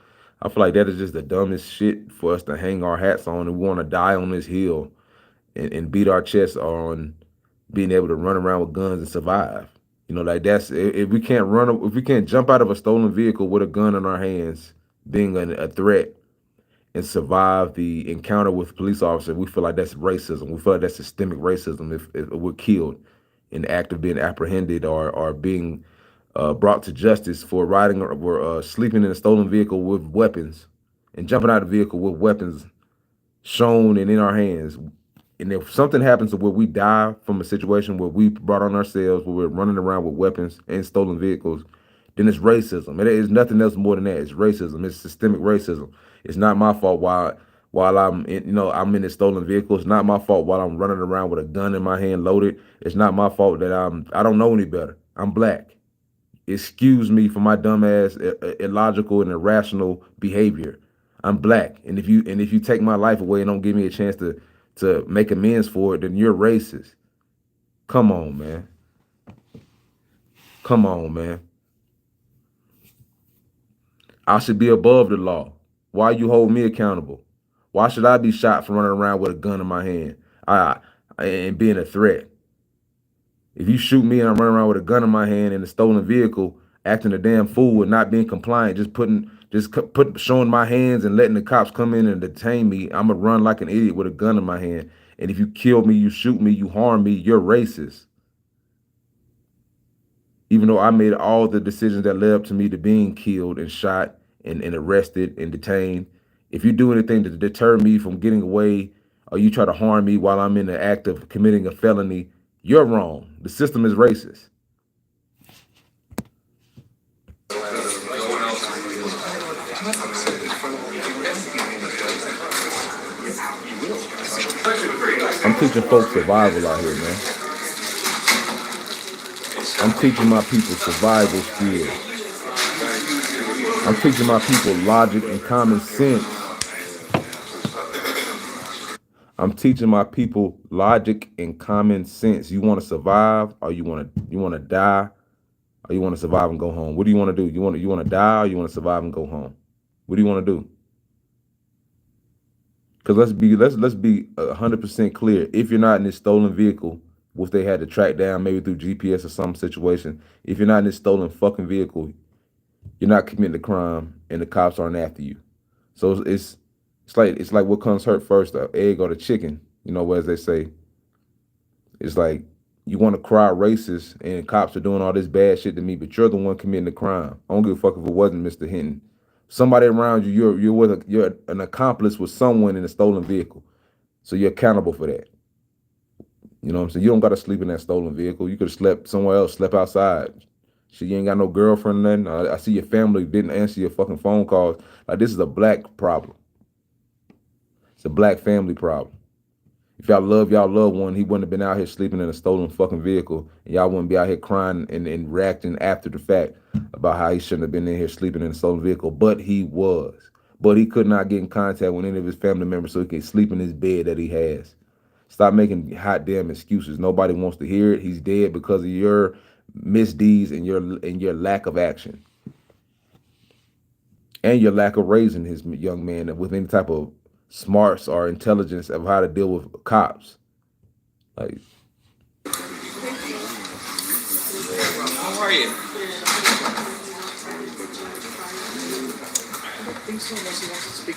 I feel like that is just the dumbest shit for us to hang our hats on, and we want to die on this hill and beat our chests on being able to run around with guns and survive. You know, like that's if we can't jump out of a stolen vehicle with a gun in our hands, being a threat, and survive the encounter with a police officer, we feel like that's racism. We feel like that's systemic racism if we're killed in the act of being apprehended or being brought to justice for riding or sleeping in a stolen vehicle with weapons and jumping out of the vehicle with weapons shown and in our hands. And if something happens to where we die from a situation where we brought on ourselves, where we're running around with weapons and stolen vehicles, then it's racism. It is nothing else more than that. It's racism. It's systemic racism. It's not my fault while I'm I'm in a stolen vehicle. It's not my fault while I'm running around with a gun in my hand loaded. It's not my fault that I don't know any better. I'm black. Excuse me for my dumbass, illogical and irrational behavior. I'm black, and if you take my life away and don't give me a chance to make amends for it, then you're racist. Come on, man. Come on, man. I should be above the law. Why you hold me accountable? Why should I be shot for running around with a gun in my hand and being a threat? If you shoot me and I'm running around with a gun in my hand in a stolen vehicle, acting a damn fool and not being compliant, showing my hands and letting the cops come in and detain me, I'm gonna run like an idiot with a gun in my hand. And if you kill me, you shoot me, you harm me, you're racist. Even though I made all the decisions that led up to me to being killed and shot and arrested and detained, if you do anything to deter me from getting away or you try to harm me while I'm in the act of committing a felony, you're wrong. The system is racist. I'm teaching folks survival out here, man. I'm teaching my people survival skills. I'm teaching my people logic and common sense. I'm teaching my people logic and common sense. You want to survive, or you want to die, or you want to survive and go home? What do you want to do? You want to die, or you want to survive and go home? What do you want to do? Because let's be 100% clear. If you're not in this stolen vehicle, which they had to track down maybe through GPS or some situation, if you're not in this stolen fucking vehicle, you're not committing the crime, and the cops aren't after you. So it's like what comes first, the egg or the chicken? You know, as they say, it's like you want to cry racist, and cops are doing all this bad shit to me, but you're the one committing the crime. I don't give a fuck if it wasn't Mr. Hinton. Somebody around you, you're an accomplice with someone in a stolen vehicle, so you're accountable for that. You know what I'm saying? You don't got to sleep in that stolen vehicle. You could have slept somewhere else, slept outside. Shit, you ain't got no girlfriend or nothing. I see your family didn't answer your fucking phone calls. Like, this is a black problem. It's a black family problem. If y'all love y'all loved one, he wouldn't have been out here sleeping in a stolen fucking vehicle, and y'all wouldn't be out here crying and reacting after the fact about how he shouldn't have been in here sleeping in a stolen vehicle, but he was. But he could not get in contact with any of his family members so he could sleep in his bed that he has. Stop making hot damn excuses. Nobody wants to hear it. He's dead because of your misdeeds and your lack of action. And your lack of raising his young man with any type of smarts or intelligence of how to deal with cops. Like, How are you? I don't think so unless he wants to speak.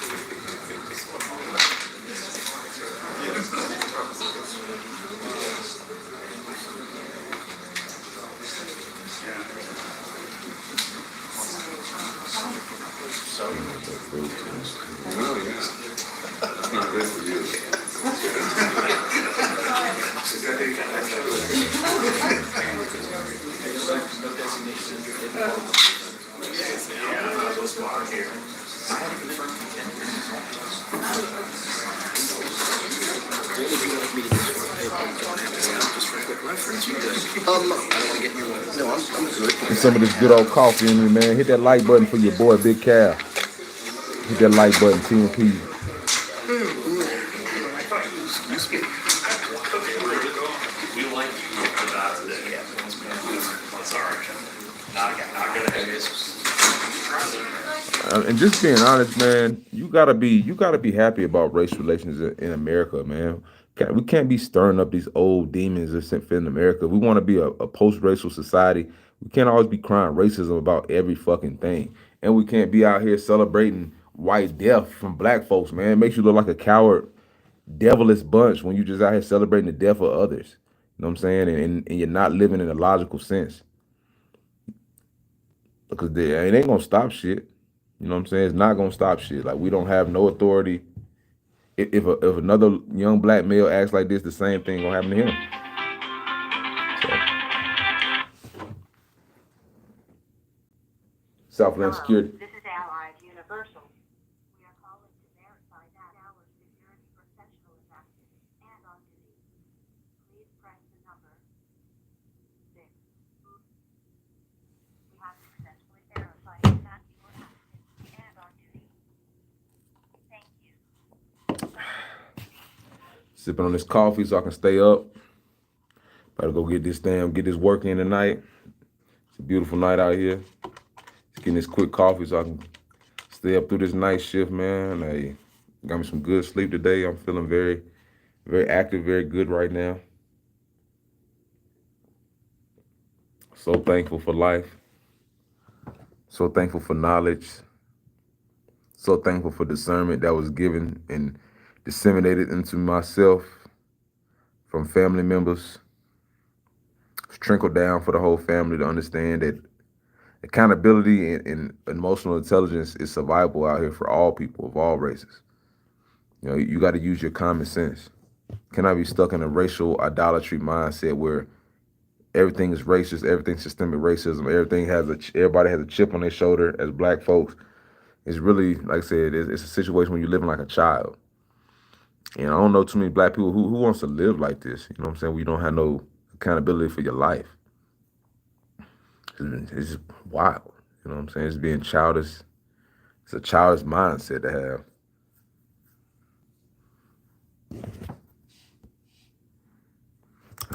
Good for you. No, I'm good. Get some of this good old coffee in me, man. Hit that like button for your boy, Big Cal. Hit that like button, TMP. And just being honest, man, you gotta be happy about race relations in America, man. We can't be stirring up these old demons that's in America. We want to be a post-racial society. We can't always be crying racism about every fucking thing, and we can't be out here celebrating white death from black folks, man. It makes you look like a coward, devilish bunch when you just out here celebrating the death of others. You know what I'm saying? And you're not living in a logical sense because it ain't gonna stop shit. You know what I'm saying? It's not gonna stop shit. Like we don't have no authority. If another young black male acts like this, the same thing gonna happen to him. So, Southland Security. This is Allied Universal. We are calling to verify that our security professional is active and on duty. Please press the number 6. We have successfully verified that you are active and on duty. Thank you. Sipping on this coffee so I can stay up. Better go get this work in tonight. It's a beautiful night out here. Just getting this quick coffee so I can stay up through this night shift, man. Hey, got me some good sleep today. I'm feeling very, very active, very good right now. So thankful for life. So thankful for knowledge. So thankful for discernment that was given and disseminated into myself from family members. It's trickled down for the whole family to understand that accountability and emotional intelligence is survivable out here for all people of all races. You know, you got to use your common sense. Cannot be stuck in a racial idolatry mindset where everything is racist, everything's systemic racism, everybody has a chip on their shoulder as black folks. It's really, like I said, it's a situation where you're living like a child. And I don't know too many black people who wants to live like this. You know what I'm saying? Where you don't have no accountability for your life. It's just wild. You know what I'm saying? It's being childish. It's a childish mindset to have.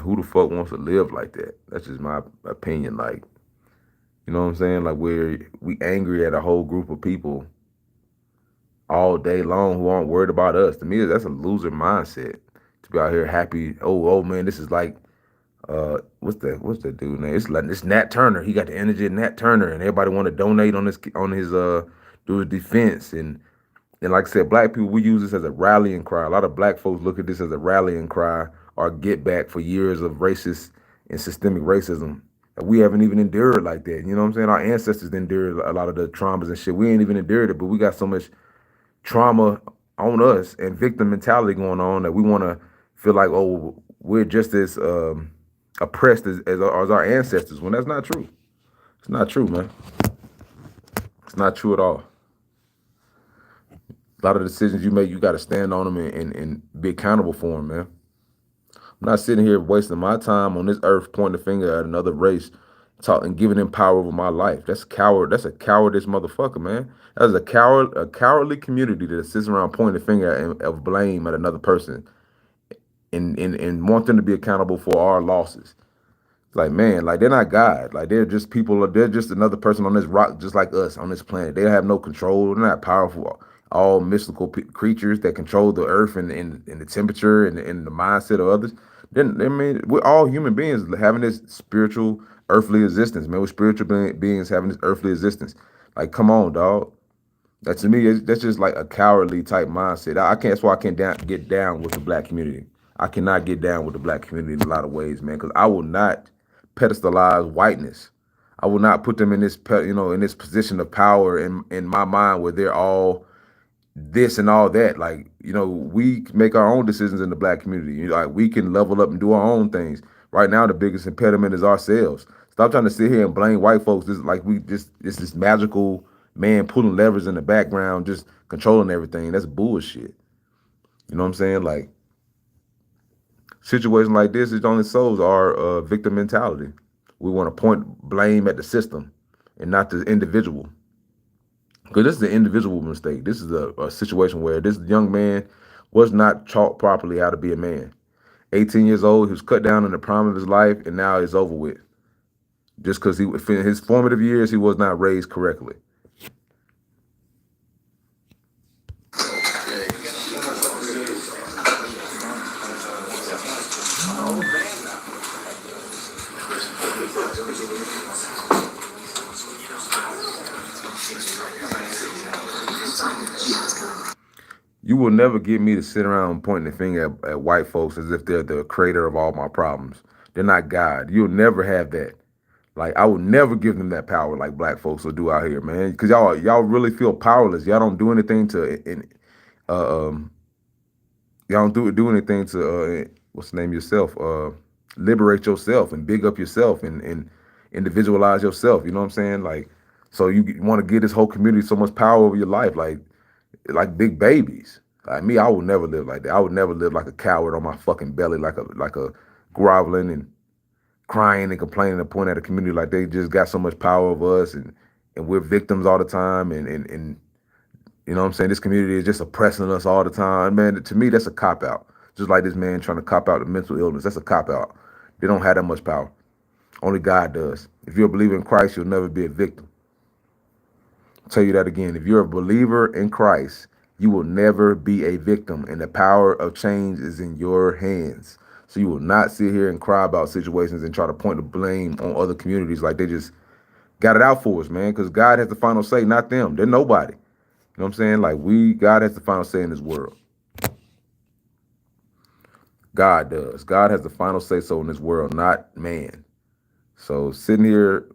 Who the fuck wants to live like that? That's just my opinion. Like, you know what I'm saying? Like we angry at a whole group of people all day long who aren't worried about us. To me, that's a loser mindset. To be out here happy. Oh man, this is like what's that dude name? It's like this Nat Turner. He got the energy of Nat Turner, and everybody want to donate on his do his defense. And like I said, black people, we use this as a rallying cry. A lot of black folks look at this as a rallying cry or get back for years of racist and systemic racism. And we haven't even endured like that. You know what I'm saying? Our ancestors endured a lot of the traumas and shit. We ain't even endured it, but we got so much trauma on us and victim mentality going on that we want to feel like, oh, we're just as oppressed as our ancestors, when that's not true. It's not true, man. It's not true at all. A lot of decisions you make, you got to stand on them and be accountable for them, man. I'm not sitting here wasting my time on this earth pointing the finger at another race, and giving them power over my life. That's coward. That's a cowardice motherfucker, man. That's a cowardly community that sits around pointing the finger of blame at another person and want them to be accountable for our losses. Like, man, like they're not God. Like they're just people. They're just another person on this rock, just like us on this planet. They have no control. They're not powerful. All mystical creatures that control the earth and the temperature and the mindset of others. Then I mean, we're all human beings having this spiritual, earthly existence. Man, we're spiritual beings having this earthly existence. Like, come on, dog. That to me, that's just like a cowardly type mindset. That's why I can't get down with the black community. I cannot get down with the black community in a lot of ways, man, because I will not pedestalize whiteness. I will not put them in this, in this position of power in my mind where they're all this and all that. Like, we make our own decisions in the black community. Like, we can level up and do our own things. Right now, the biggest impediment is ourselves. Stop trying to sit here and blame white folks. This magical man pulling levers in the background, just controlling everything. That's bullshit. You know what I'm saying? Like, Situations like this, it only shows our victim mentality. We want to point blame at the system and not the individual. Because this is an individual mistake. This is a situation where this young man was not taught properly how to be a man. 18 years old, he was cut down in the prime of his life, and now it's over with. Just because in his formative years, he was not raised correctly. You will never get me to sit around pointing the finger at white folks as if they're the creator of all my problems. They're not God. You'll never have that. Like, I would never give them that power like black folks will do out here, man. Because y'all really feel powerless. Y'all don't do anything to y'all don't do anything to what's the name of yourself? Liberate yourself and big up yourself and individualize yourself. You know what I'm saying? Like, so you want to give this whole community so much power over your life, like big babies. Like me, I would never live like that. I would never live like a coward on my fucking belly, like a groveling and crying and complaining and pointing at the community like they just got so much power over us and we're victims all the time and you know what I'm saying? This community is just oppressing us all the time. Man, to me, that's a cop-out. Just like this man trying to cop out the mental illness. That's a cop-out. They don't have that much power. Only God does. If you're a believer in Christ, you'll never be a victim. I'll tell you that again. If you're a believer in Christ, you will never be a victim, and the power of change is in your hands. So you will not sit here and cry about situations and try to point the blame on other communities like they just got it out for us, man, because God has the final say, not them. They're nobody. You know what I'm saying? Like God has the final say in this world. God does. God has the final say so in this world, not man. So sitting here,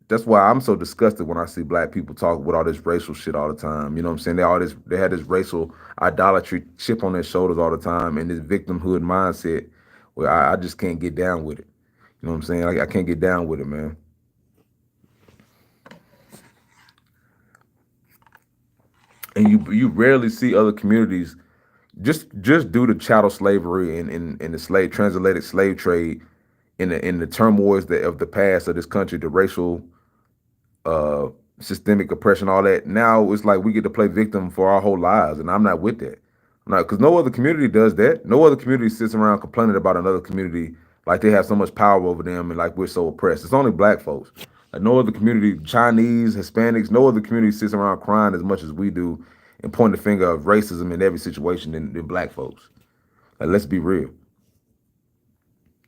that's why I'm so disgusted when I see black people talk with all this racial shit all the time. You know what I'm saying? They had this racial idolatry chip on their shoulders all the time and this victimhood mindset where I just can't get down with it. You know what I'm saying? I can't get down with it, man. And you rarely see other communities just due to chattel slavery and the transatlantic slave trade in the turmoils of the past of this country, the racial systemic oppression, all that. Now it's like we get to play victim for our whole lives, and I'm not with that. I'm not, because no other community does that. No other community sits around complaining about another community like they have so much power over them and like we're so oppressed. It's only black folks. Like no other community, Chinese, Hispanics, no other community sits around crying as much as we do and point the finger of racism in every situation than black folks. Like, let's be real.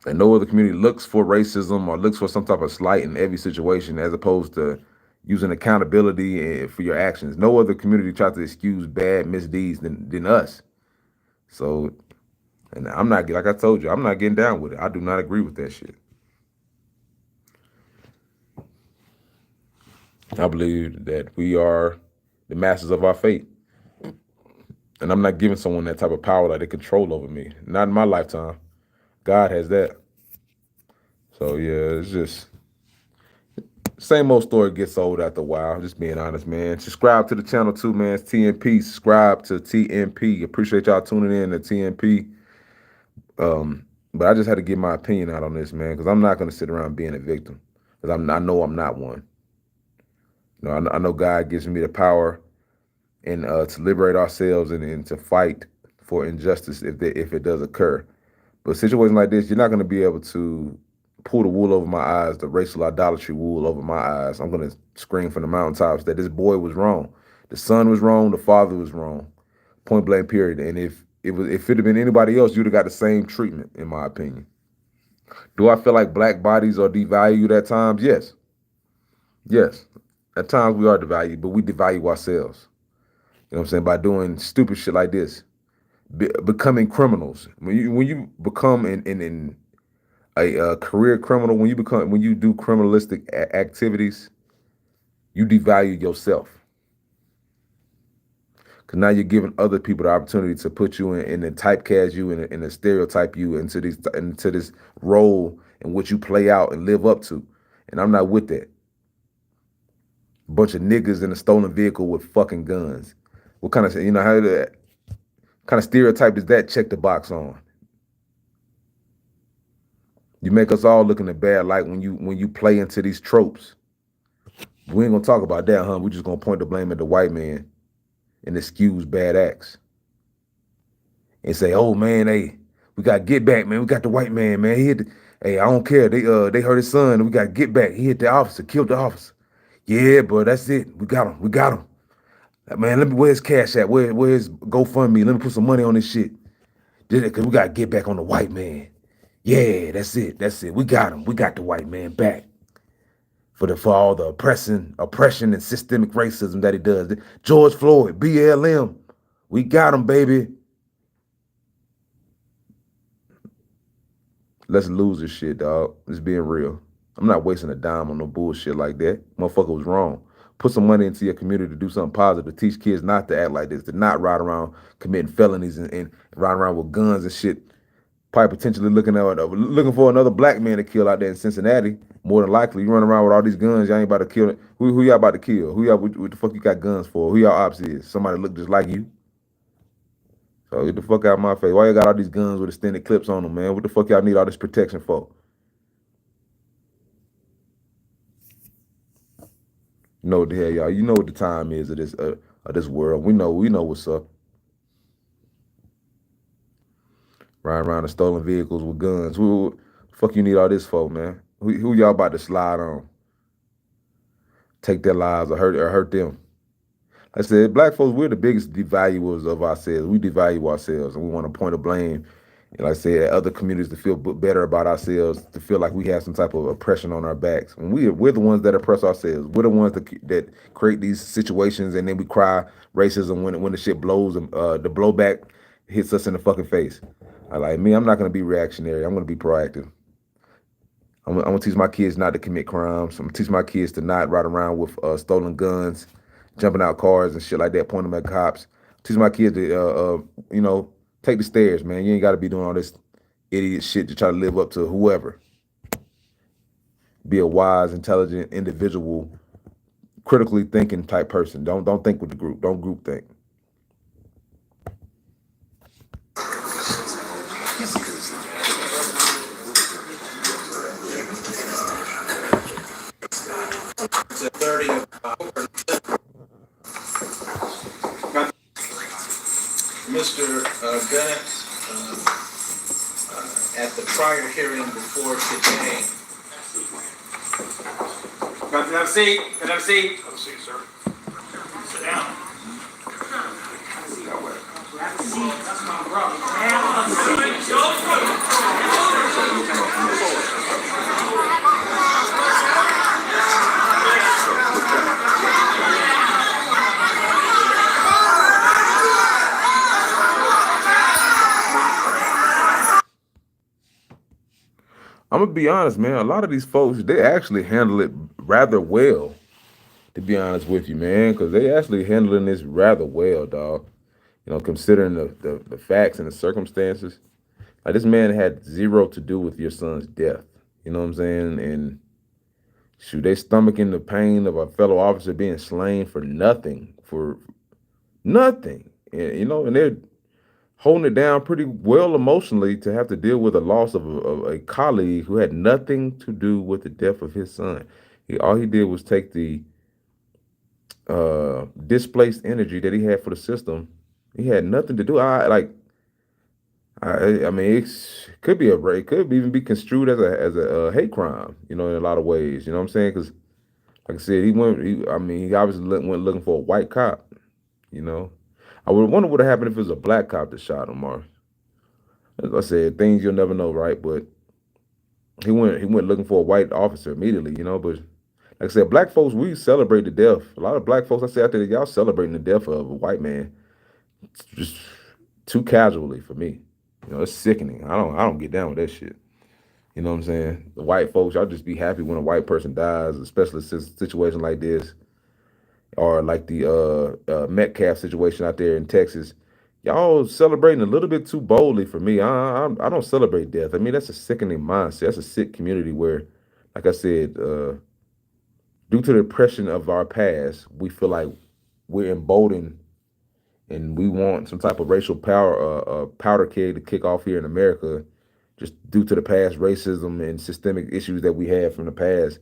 And no other community looks for racism or looks for some type of slight in every situation as opposed to using accountability for your actions. No other community tries to excuse bad misdeeds than us. So, and I'm not, like I told you, I'm not getting down with it. I do not agree with that shit. I believe that we are the masters of our fate. And I'm not giving someone that type of power like they control over me. Not in my lifetime. God has that. So yeah, it's just same old story gets old after a while. Just being honest, man. Subscribe to the channel too, man. It's TNP. Subscribe to TNP. Appreciate y'all tuning in to TNP. But I just had to get my opinion out on this, man, because I'm not gonna sit around being a victim. Because I know I'm not one. You know, I know God gives me the power and to liberate ourselves and to fight for injustice if it does occur. But situations like this, you're not going to be able to pull the wool over my eyes, the racial idolatry wool over my eyes. I'm going to scream from the mountaintops that this boy was wrong. The son was wrong. The father was wrong. Point blank, period. And if it had been anybody else, you'd have got the same treatment, in my opinion. Do I feel like black bodies are devalued at times? Yes. Yes. At times we are devalued, but we devalue ourselves. You know what I'm saying? By doing stupid shit like this. Becoming criminals. When you become in a career criminal, when you do criminalistic activities, you devalue yourself. Because now you're giving other people the opportunity to put you in and typecast you and stereotype you into this role in which you play out and live up to. And I'm not with that. Bunch of niggas in a stolen vehicle with fucking guns. What kind of, how kind of stereotype does that check the box on? You make us all look in a bad light when you play into these tropes. We ain't gonna talk about that, huh? We just gonna point the blame at the white man and excuse bad acts and say, "Oh man, hey, we gotta get back, man. We got the white man, man. He hit the, hey, I don't care. They hurt his son. And we gotta get back. He hit the officer, killed the officer. Yeah, but that's it. We got him. We got him. Man, let me where's cash at? Where's GoFundMe? Let me put some money on this shit. Cause we gotta get back on the white man. Yeah, that's it. That's it. We got him. We got the white man back for all the oppression and systemic racism that he does. George Floyd, BLM. We got him, baby. Let's lose this shit, dog. It's being real. I'm not wasting a dime on no bullshit like that. Motherfucker was wrong. Put some money into your community to do something positive, to teach kids not to act like this, to not ride around committing felonies and ride around with guns and shit. Probably potentially looking for another black man to kill out there in Cincinnati. More than likely, you run around with all these guns, y'all ain't about to kill it. Who y'all about to kill? What the fuck you got guns for? Who y'all ops is? Somebody look just like you? So get the fuck out of my face. Why you got all these guns with extended clips on them, man? What the fuck y'all need all this protection for? You know what the hell, y'all. You know what the time is of this world. We know what's up. Riding around in stolen vehicles with guns. Who the fuck you need all this for, man? Who y'all about to slide on? Take their lives or hurt them. Like I said, black folks, we're the biggest devaluers of ourselves. We devalue ourselves, and we want to point a blame, like I said, at other communities to feel better about ourselves, to feel like we have some type of oppression on our backs. When we're the ones that oppress ourselves. We're the ones that create these situations, and then we cry racism when the shit blows. The blowback hits us in the fucking face. I'm not gonna be reactionary. I'm gonna be proactive. I'm gonna teach my kids not to commit crimes. I'm gonna teach my kids to not ride around with stolen guns, jumping out cars and shit like that, pointing them at cops. Teach my kids to, take the stairs, man. You ain't got to be doing all this idiot shit to try to live up to whoever. Be a wise, intelligent individual, critically thinking type person. Don't think with the group. Don't group think. Mr. Bennett, at the prior hearing before today. Can I have a seat? Can I have a seat? Have a seat, sir. Sit down. That's my I'm gonna be honest, man. A lot of these folks, they actually handle it rather well, to be honest with you, man, because they actually handling this rather well, dog. Considering the facts and the circumstances. Like, this man had zero to do with your son's death. You know what I'm saying? And shoot, they stomaching the pain of a fellow officer being slain for nothing. And, and they're holding it down pretty well emotionally to have to deal with the loss of a colleague who had nothing to do with the death of his son. All he did was take the displaced energy that he had for the system. He had nothing to do. I mean, it could be it could even be construed as a hate crime. In a lot of ways. You know what I'm saying? Because, like I said, he obviously went looking for a white cop. I would wonder what would have happened if it was a black cop that shot him, or, as I said, things you'll never know, right? But he went looking for a white officer immediately, But like I said, black folks, we celebrate the death. A lot of black folks I say out there, y'all celebrating the death of a white man, just too casually for me. It's sickening. I don't get down with that shit. You know what I'm saying? The white folks, y'all just be happy when a white person dies, especially in a situation like this. Or like the Metcalf situation out there in Texas. Y'all celebrating a little bit too boldly for me. I don't celebrate death. I mean, that's a sickening mindset. That's a sick community where, like I said, due to the oppression of our past, we feel like we're emboldened and we want some type of racial power, powder keg to kick off here in America. just due to the past racism and systemic issues that we had from the past.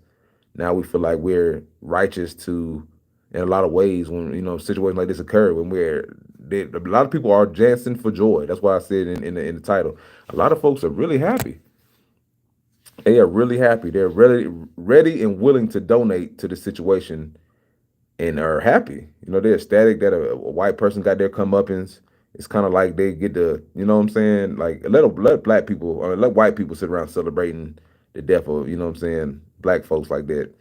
Now we feel like we're righteous to, in a lot of ways, when situations like this occur, when a lot of people are dancing for joy. That's why I said in the title, a lot of folks are really happy. They are really happy. They're ready and willing to donate to the situation and are happy. They're ecstatic that a white person got their comeuppance. It's kind of like they get to, what I'm saying? Like let black people or let white people sit around celebrating the death of, black folks like that.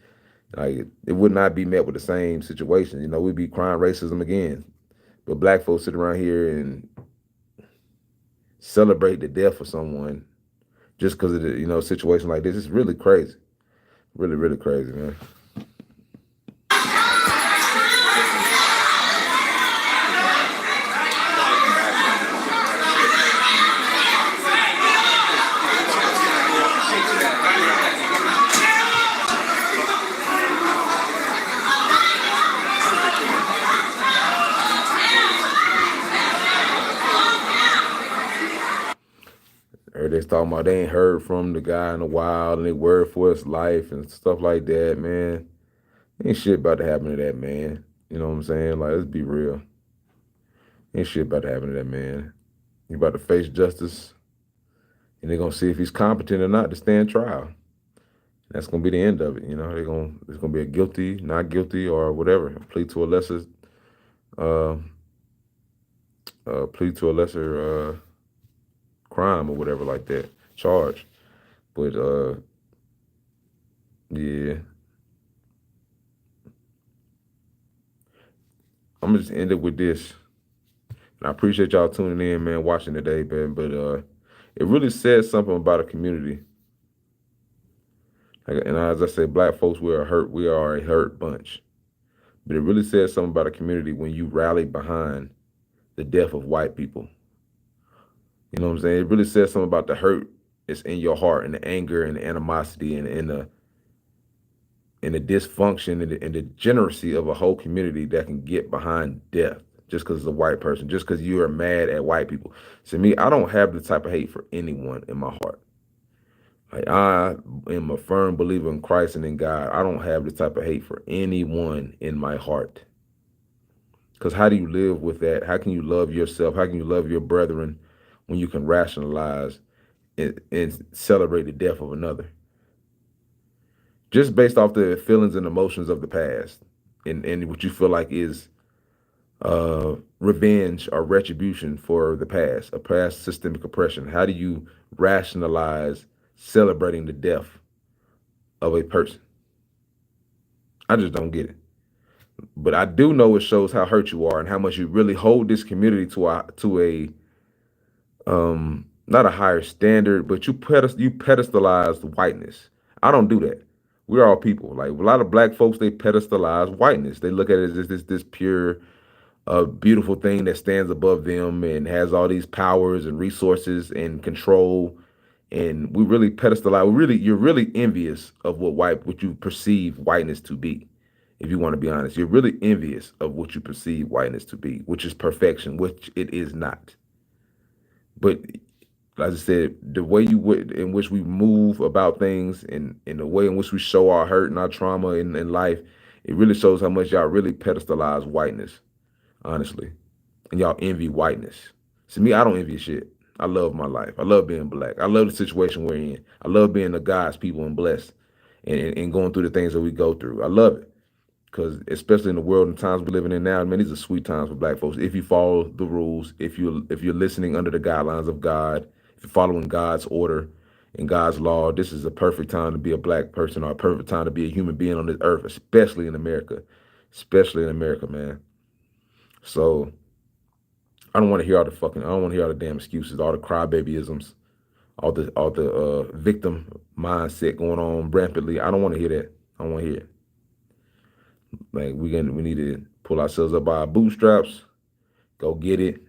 Like it would not be met with the same situation. We'd be crying racism again. But black folks sit around here and celebrate the death of someone just because of the, situation like this. It's really crazy. Really, really crazy, man. Everybody's talking about they ain't heard from the guy in a while and they worried for his life and stuff like that, man. Ain't shit about to happen to that man. You know what I'm saying? Like, let's be real. Ain't shit about to happen to that man. He about to face justice, and they're gonna see if he's competent or not to stand trial. That's gonna be the end of it. It's gonna be a guilty, not guilty, or whatever. Plea to a lesser crime or whatever like that. Charge. But yeah. I'm gonna just end it with this. And I appreciate y'all tuning in, man, watching today, man. But it really says something about a community. And as I said, black folks, we are a hurt bunch. But it really says something about a community when you rally behind the death of white people. You know what I'm saying? It really says something about the hurt that's in your heart, and the anger and the animosity and the dysfunction and the degeneracy of a whole community that can get behind death just because it's a white person, just because you are mad at white people. To me, I don't have the type of hate for anyone in my heart. Like, I am a firm believer in Christ and in God. I don't have the type of hate for anyone in my heart. Because how do you live with that? How can you love yourself? How can you love your brethren when you can rationalize and celebrate the death of another? Just based off the feelings and emotions of the past and what you feel like is revenge or retribution for the past, a past systemic oppression. How do you rationalize celebrating the death of a person? I just don't get it. But I do know it shows how hurt you are and how much you really hold this community to a not a higher standard, but you pedestalize whiteness. I don't do that. We're all people. Like, a lot of black folks, they pedestalize whiteness. They look at it as this pure, beautiful thing that stands above them and has all these powers and resources and control. And we really pedestalize. You're really envious of what you perceive whiteness to be. If you want to be honest, you're really envious of what you perceive whiteness to be, which is perfection, which it is not. But as I said, the way in which we move about things and the way in which we show our hurt and our trauma in life, it really shows how much y'all really pedestalize whiteness, honestly. And y'all envy whiteness. To me, I don't envy shit. I love my life. I love being black. I love the situation we're in. I love being the God's people and blessed and going through the things that we go through. I love it. Because especially in the world and times we're living in now, man, these are sweet times for black folks. If you follow the rules, if you're listening under the guidelines of God, if you're following God's order and God's law, this is a perfect time to be a black person or a perfect time to be a human being on this earth, especially in America. Especially in America, man. So I don't want to hear all the damn excuses, all the crybabyisms, all the victim mindset going on rampantly. I don't want to hear that. I don't want to hear it. Like, we need to pull ourselves up by our bootstraps, go get it.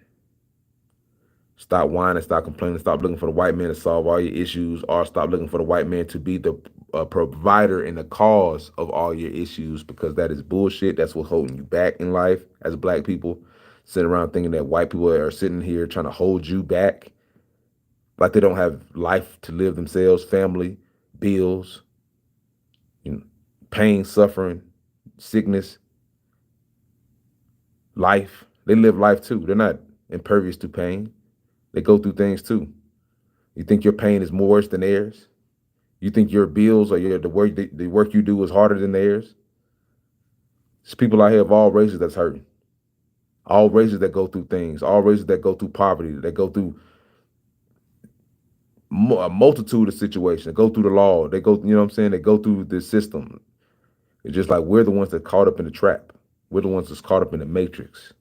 Stop whining, stop complaining, stop looking for the white man to solve all your issues, or stop looking for the white man to be the provider and the cause of all your issues, because that is bullshit. That's what's holding you back in life as black people. Sitting around thinking that white people are sitting here trying to hold you back like they don't have life to live themselves, family, bills, pain, suffering, sickness, life. They live life too. They're not impervious to pain. They go through things too. You think your pain is more worse than theirs? You think your bills or the work you do is harder than theirs? There's people out here of all races that's hurting. All races that go through things. All races that go through poverty. That go through a multitude of situations. They go through the law. They go, you know what I'm saying? They go through the system. It's just like we're the ones that caught up in the trap. We're the ones that's caught up in the matrix.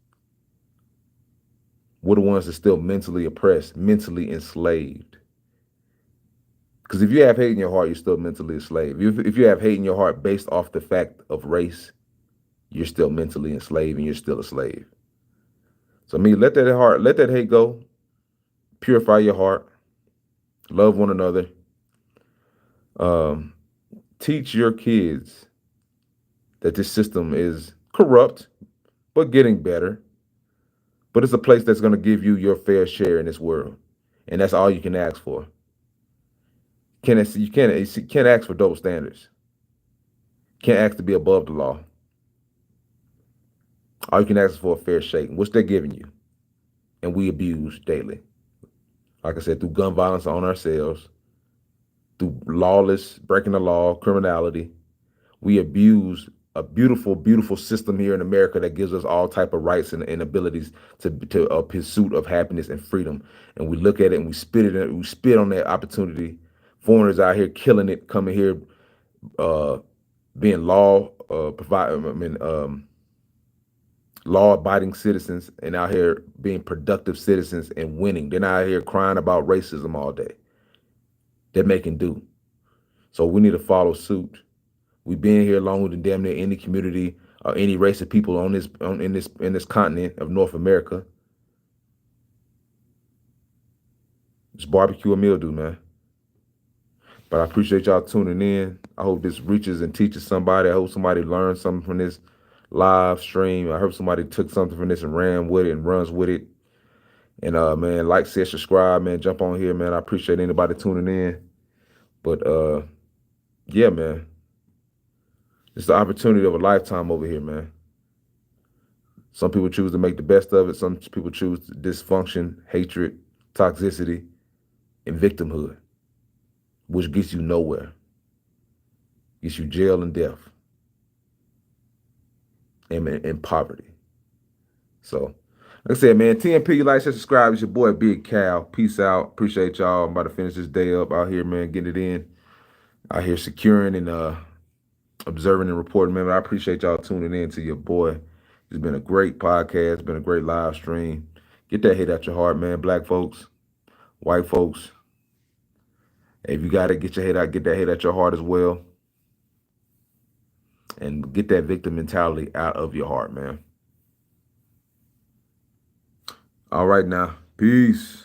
We're the ones that's still mentally oppressed, mentally enslaved. Because if you have hate in your heart, you're still mentally enslaved. If you have hate in your heart based off the fact of race, you're still mentally enslaved and you're still a slave. So let that hate go. Purify your heart. Love one another. Teach your kids that this system is corrupt, but getting better. But it's a place that's going to give you your fair share in this world. And that's all you can ask for. You can't ask for double standards. Can't ask to be above the law. All you can ask is for a fair shake, which they're giving you. And we abuse daily. Like I said, through gun violence on ourselves, through lawless, breaking the law, criminality. We abuse a beautiful, beautiful system here in America that gives us all type of rights and abilities to a pursuit of happiness and freedom. And we look at it and we spit on that opportunity. Foreigners out here killing it, coming here, being law-abiding citizens and out here being productive citizens and winning. They're not out here crying about racism all day. They're making do. So we need to follow suit. We've been here longer than damn near any community or any race of people in this continent of North America. It's barbecue or mildew, man. But I appreciate y'all tuning in. I hope this reaches and teaches somebody. I hope somebody learned something from this live stream. I hope somebody took something from this and ran with it and runs with it. And man, like, share, subscribe, man. Jump on here, man. I appreciate anybody tuning in. But yeah, man. It's the opportunity of a lifetime over here, man. Some people choose to make the best of it. Some people choose dysfunction, hatred, toxicity, and victimhood, which gets you nowhere. Gets you jail and death. And poverty. So, like I said, man, TMP, like, share, subscribe. It's your boy, Big Cal. Peace out. Appreciate y'all. I'm about to finish this day up out here, man. Getting it in. Out here securing and observing and reporting, man. I appreciate y'all tuning in to your boy. It's been a great podcast. It's been a great live stream. Get that hate out your heart, man. Black folks, white folks. If you got it, get your hate out. Get that hate out your heart as well. And get that victim mentality out of your heart, man. All right now. Peace.